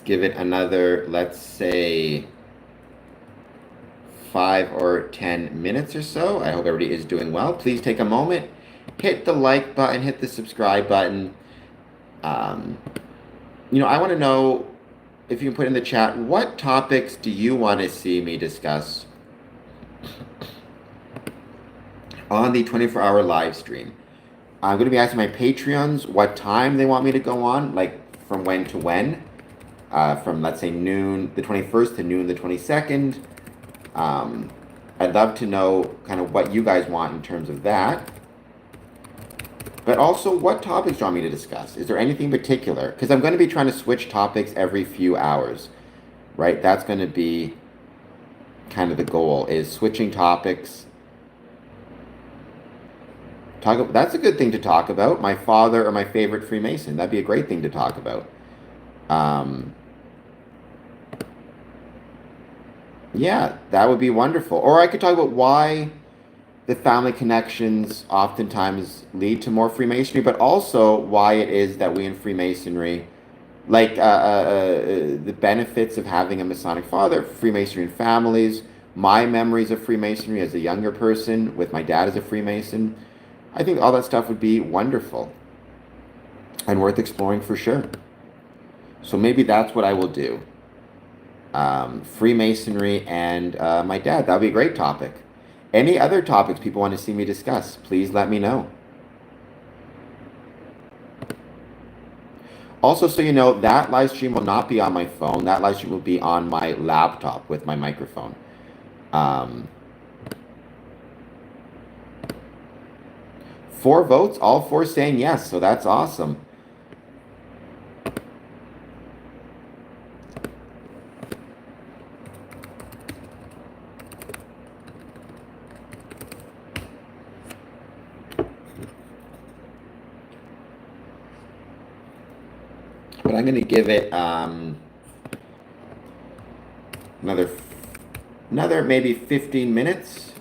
Give it another, let's say, 5 or 10 minutes or so. I hope everybody is doing well. Please take a moment, hit the like button, hit the subscribe button. I want to know if you can put in the chat, what topics do you want to see me discuss on the 24-hour live stream? I'm going to be asking my Patreons what time they want me to go on, like from when to when. From, let's say, noon the 21st to noon the 22nd. I'd love to know kind of what you guys want in terms of that. But also, what topics do you want me to discuss? Is there anything in particular? Because I'm going to be trying to switch topics every few hours, right? That's going to be kind of the goal, is switching topics. That's a good thing to talk about. My father or my favorite Freemason. That'd be a great thing to talk about. Yeah, that would be wonderful. Or I could talk about why the family connections oftentimes lead to more Freemasonry, but also why it is that we in Freemasonry, like the benefits of having a Masonic father, Freemasonry in families, my memories of Freemasonry as a younger person with my dad as a Freemason. I think all that stuff would be wonderful and worth exploring for sure. So maybe that's what I will do. Freemasonry, and my dad. That would be a great topic. Any other topics people want to see me discuss, please let me know. Also, so you know, that live stream will not be on my phone. That live stream will be on my laptop with my microphone. Um, 4 votes, all four saying yes, so that's awesome. But I'm going to give it another maybe 15 minutes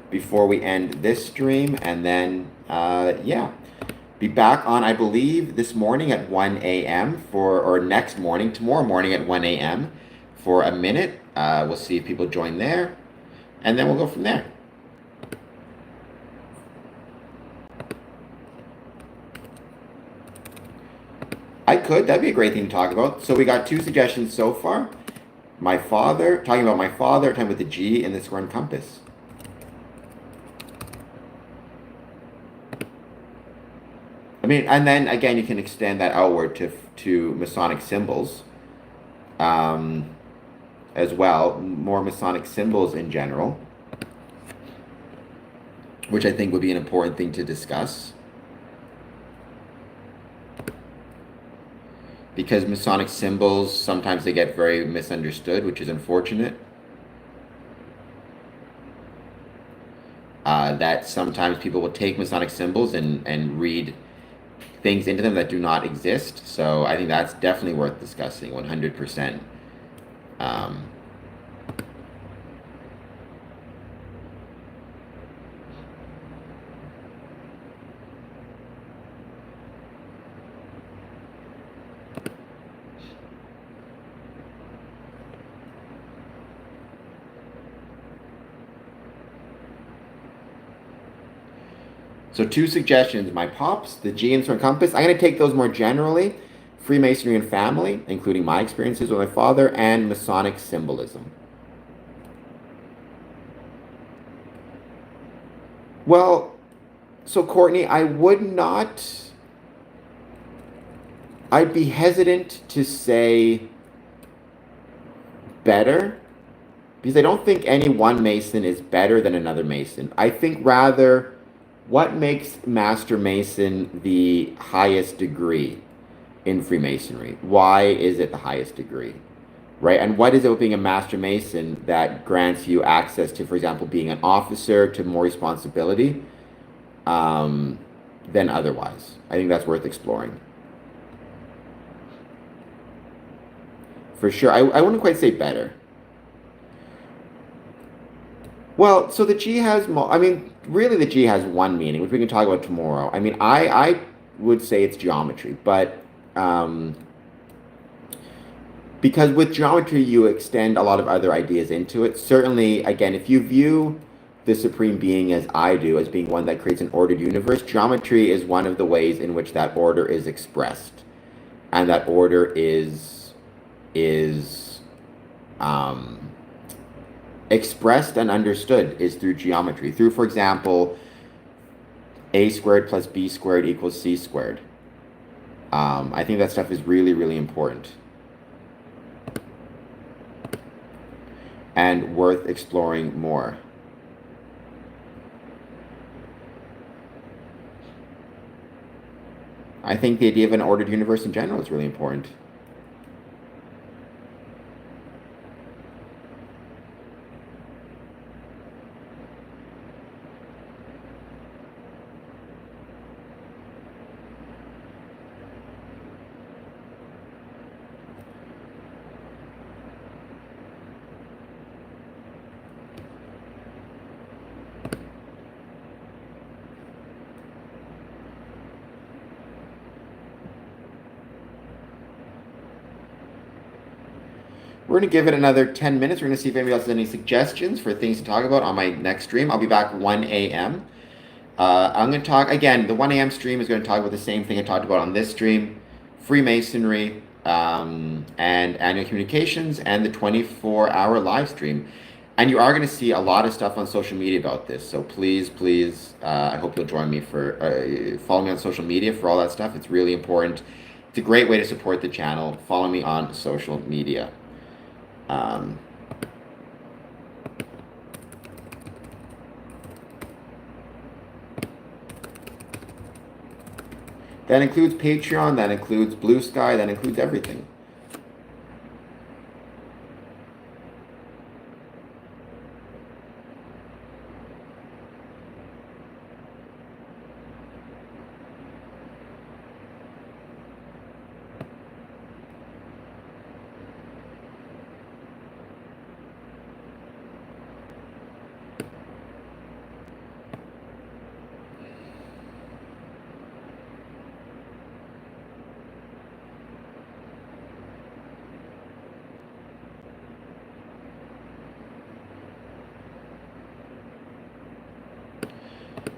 before we end this stream, and then yeah, be back on, I believe, this morning at 1 a.m. or next morning, tomorrow morning at 1 a.m. for a minute. We'll see if people join there, and then we'll go from there. That'd be a great thing to talk about. So we got 2 suggestions so far. My father, talking about my father, talking about the G in the square and compass. I mean, and then again, you can extend that outward to Masonic symbols as well, more Masonic symbols in general, which I think would be an important thing to discuss. Because Masonic symbols, sometimes they get very misunderstood, which is unfortunate. That sometimes people will take Masonic symbols and read things into them that do not exist. So I think that's definitely worth discussing, 100%. So 2 suggestions, my pops, the G and Square Compass. I'm going to take those more generally. Freemasonry and family, including my experiences with my father, and Masonic symbolism. Well, so Courtney, I'd be hesitant to say better, because I don't think any one Mason is better than another Mason. I think rather, what makes Master Mason the highest degree in Freemasonry? Why is it the highest degree? Right? And what is it with being a Master Mason that grants you access to, for example, being an officer, to more responsibility than otherwise? I think that's worth exploring. For sure. I wouldn't quite say better. Well, so the G has, I mean, really the G has one meaning, which we can talk about tomorrow. I mean, I would say it's geometry, but because with geometry you extend a lot of other ideas into it. Certainly, again, if you view the Supreme Being as I do, as being one that creates an ordered universe, geometry is one of the ways in which that order is expressed. And that order is expressed and understood is through geometry. Through, for example, a squared plus b squared equals c squared. I think that stuff is really, really important and worth exploring more. I think the idea of an ordered universe in general is really important. We're going to give it another 10 minutes. We're going to see if anybody else has any suggestions for things to talk about on my next stream. I'll be back 1 a.m. I'm going to talk, again, the 1 a.m. stream is going to talk about the same thing I talked about on this stream. Freemasonry, and annual communications and the 24-hour live stream. And you are going to see a lot of stuff on social media about this. So please, I hope you'll join me for follow me on social media for all that stuff. It's really important. It's a great way to support the channel. Follow me on social media. That includes Patreon, that includes Blue Sky, that includes everything.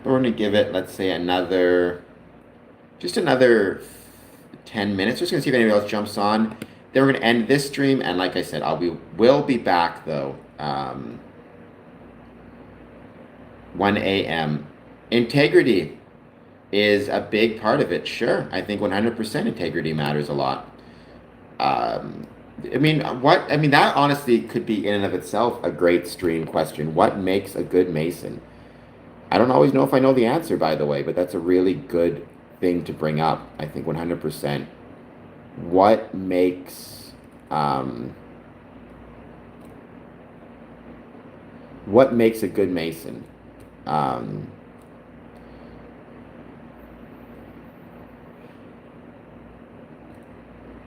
We're going to give it, let's say, just another 10 minutes. Just going to see if anybody else jumps on. Then we're going to end this stream, and like I said, will be back though. 1 a.m. Integrity is a big part of it. Sure, I think 100% integrity matters a lot. That honestly could be in and of itself a great stream question. What makes a good Mason? I don't always know if I know the answer, by the way, but that's a really good thing to bring up. I think 100%. What makes a good Mason?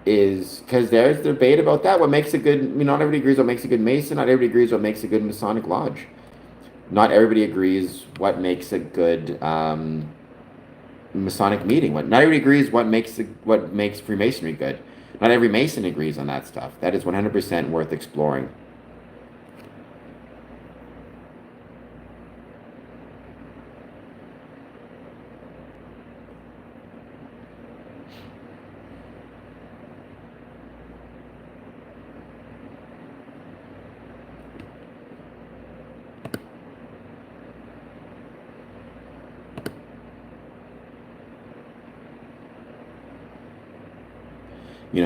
Is because there's debate about that. What makes a good, not everybody agrees what makes a good Mason. Not everybody agrees what makes a good Masonic Lodge. Not everybody agrees what makes a good Masonic meeting. Not everybody agrees what makes Freemasonry good. Not every Mason agrees on that stuff. That is 100% worth exploring.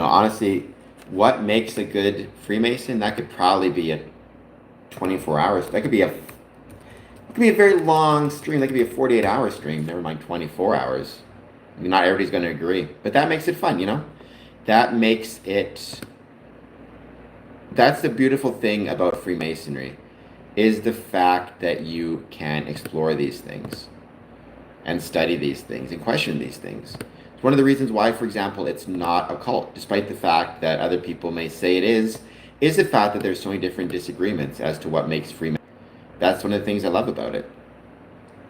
Honestly, what makes a good Freemason? That could probably be a 24 hours. That could be a very long stream. That could be a 48-hour stream. Never mind 24 hours. Not everybody's going to agree, but that makes it fun. That makes it. That's the beautiful thing about Freemasonry, is the fact that you can explore these things, and study these things, and question these things. One of the reasons why, for example, it's not a cult, despite the fact that other people may say it is the fact that there's so many different disagreements as to what makes Freemasonry. That's one of the things I love about it,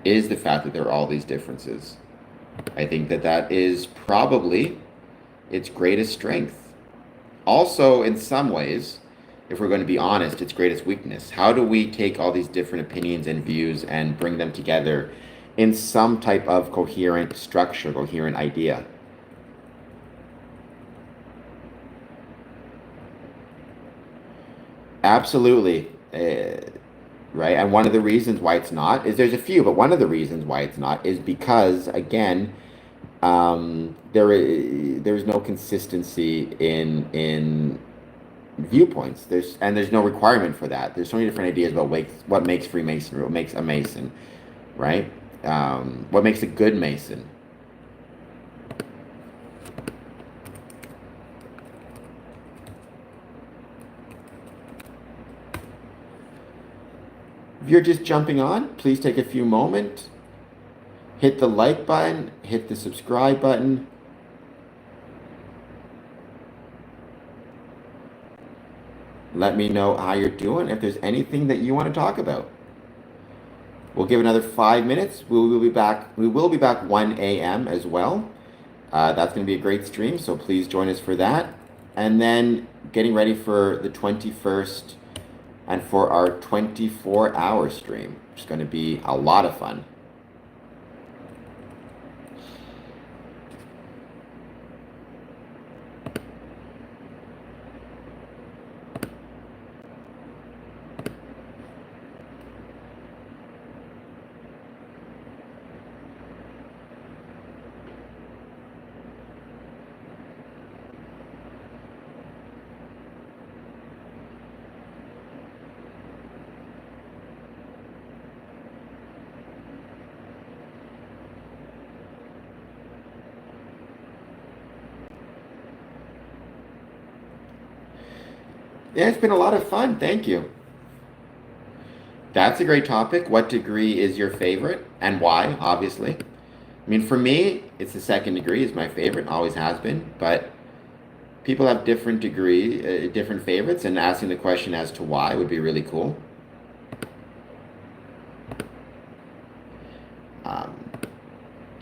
is the fact that there are all these differences. I think that is probably its greatest strength. Also, in some ways, if we're going to be honest, its greatest weakness. How do we take all these different opinions and views and bring them together in some type of coherent structure, coherent idea? Absolutely. Right? And one of the reasons why it's not is, there's a few, but one of the reasons why it's not is because, again, there's no consistency in viewpoints. There's no requirement for that. There's so many different ideas about what makes Freemasonry, what makes a Mason, right? What makes a good Mason? If you're just jumping on, please take a few moments. Hit the like button, hit the subscribe button. Let me know how you're doing, if there's anything that you want to talk about. We'll give another 5 minutes. We will be back 1 a.m. as well. That's going to be a great stream, so please join us for that. And then getting ready for the 21st and for our 24-hour stream, which is going to be a lot of fun. Yeah, it's been a lot of fun. Thank you. That's a great topic. What degree is your favorite and why, obviously? I mean, for me, it's the second degree is my favorite, always has been, but people have different favorites, and asking the question as to why would be really cool.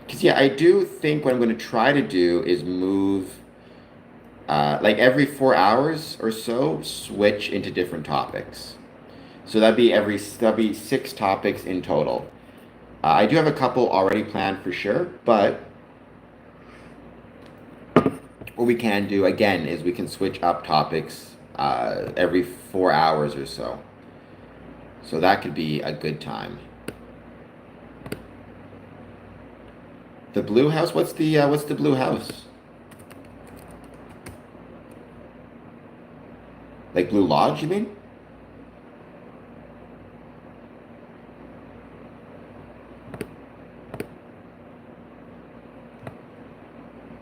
Because yeah, I do think what I'm going to try to do is move, like every 4 hours or so, switch into different topics. So that'd be 6 topics in total. I do have a couple already planned for sure, but what we can do again is we can switch up topics every 4 hours or so. So that could be a good time. The blue house. What's the blue house? Like Blue Lodge, you mean?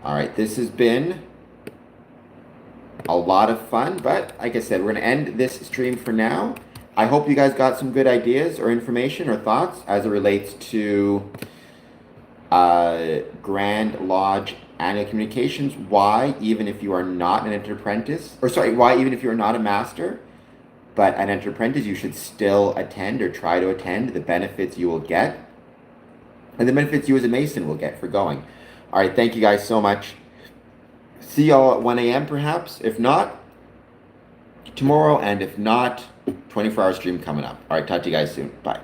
All right. This has been a lot of fun, but like I said, we're gonna end this stream for now. I hope you guys got some good ideas or information or thoughts as it relates to Grand Lodge annual communications. Why, even if you are not an apprentice, or sorry, why, even if you are not a master, but an apprentice, you should still attend or try to attend, the benefits you will get, and the benefits you as a Mason will get for going. All right, thank you guys so much. See y'all at 1 a.m. perhaps. If not, tomorrow, and if not, 24-hour stream coming up. All right, talk to you guys soon. Bye.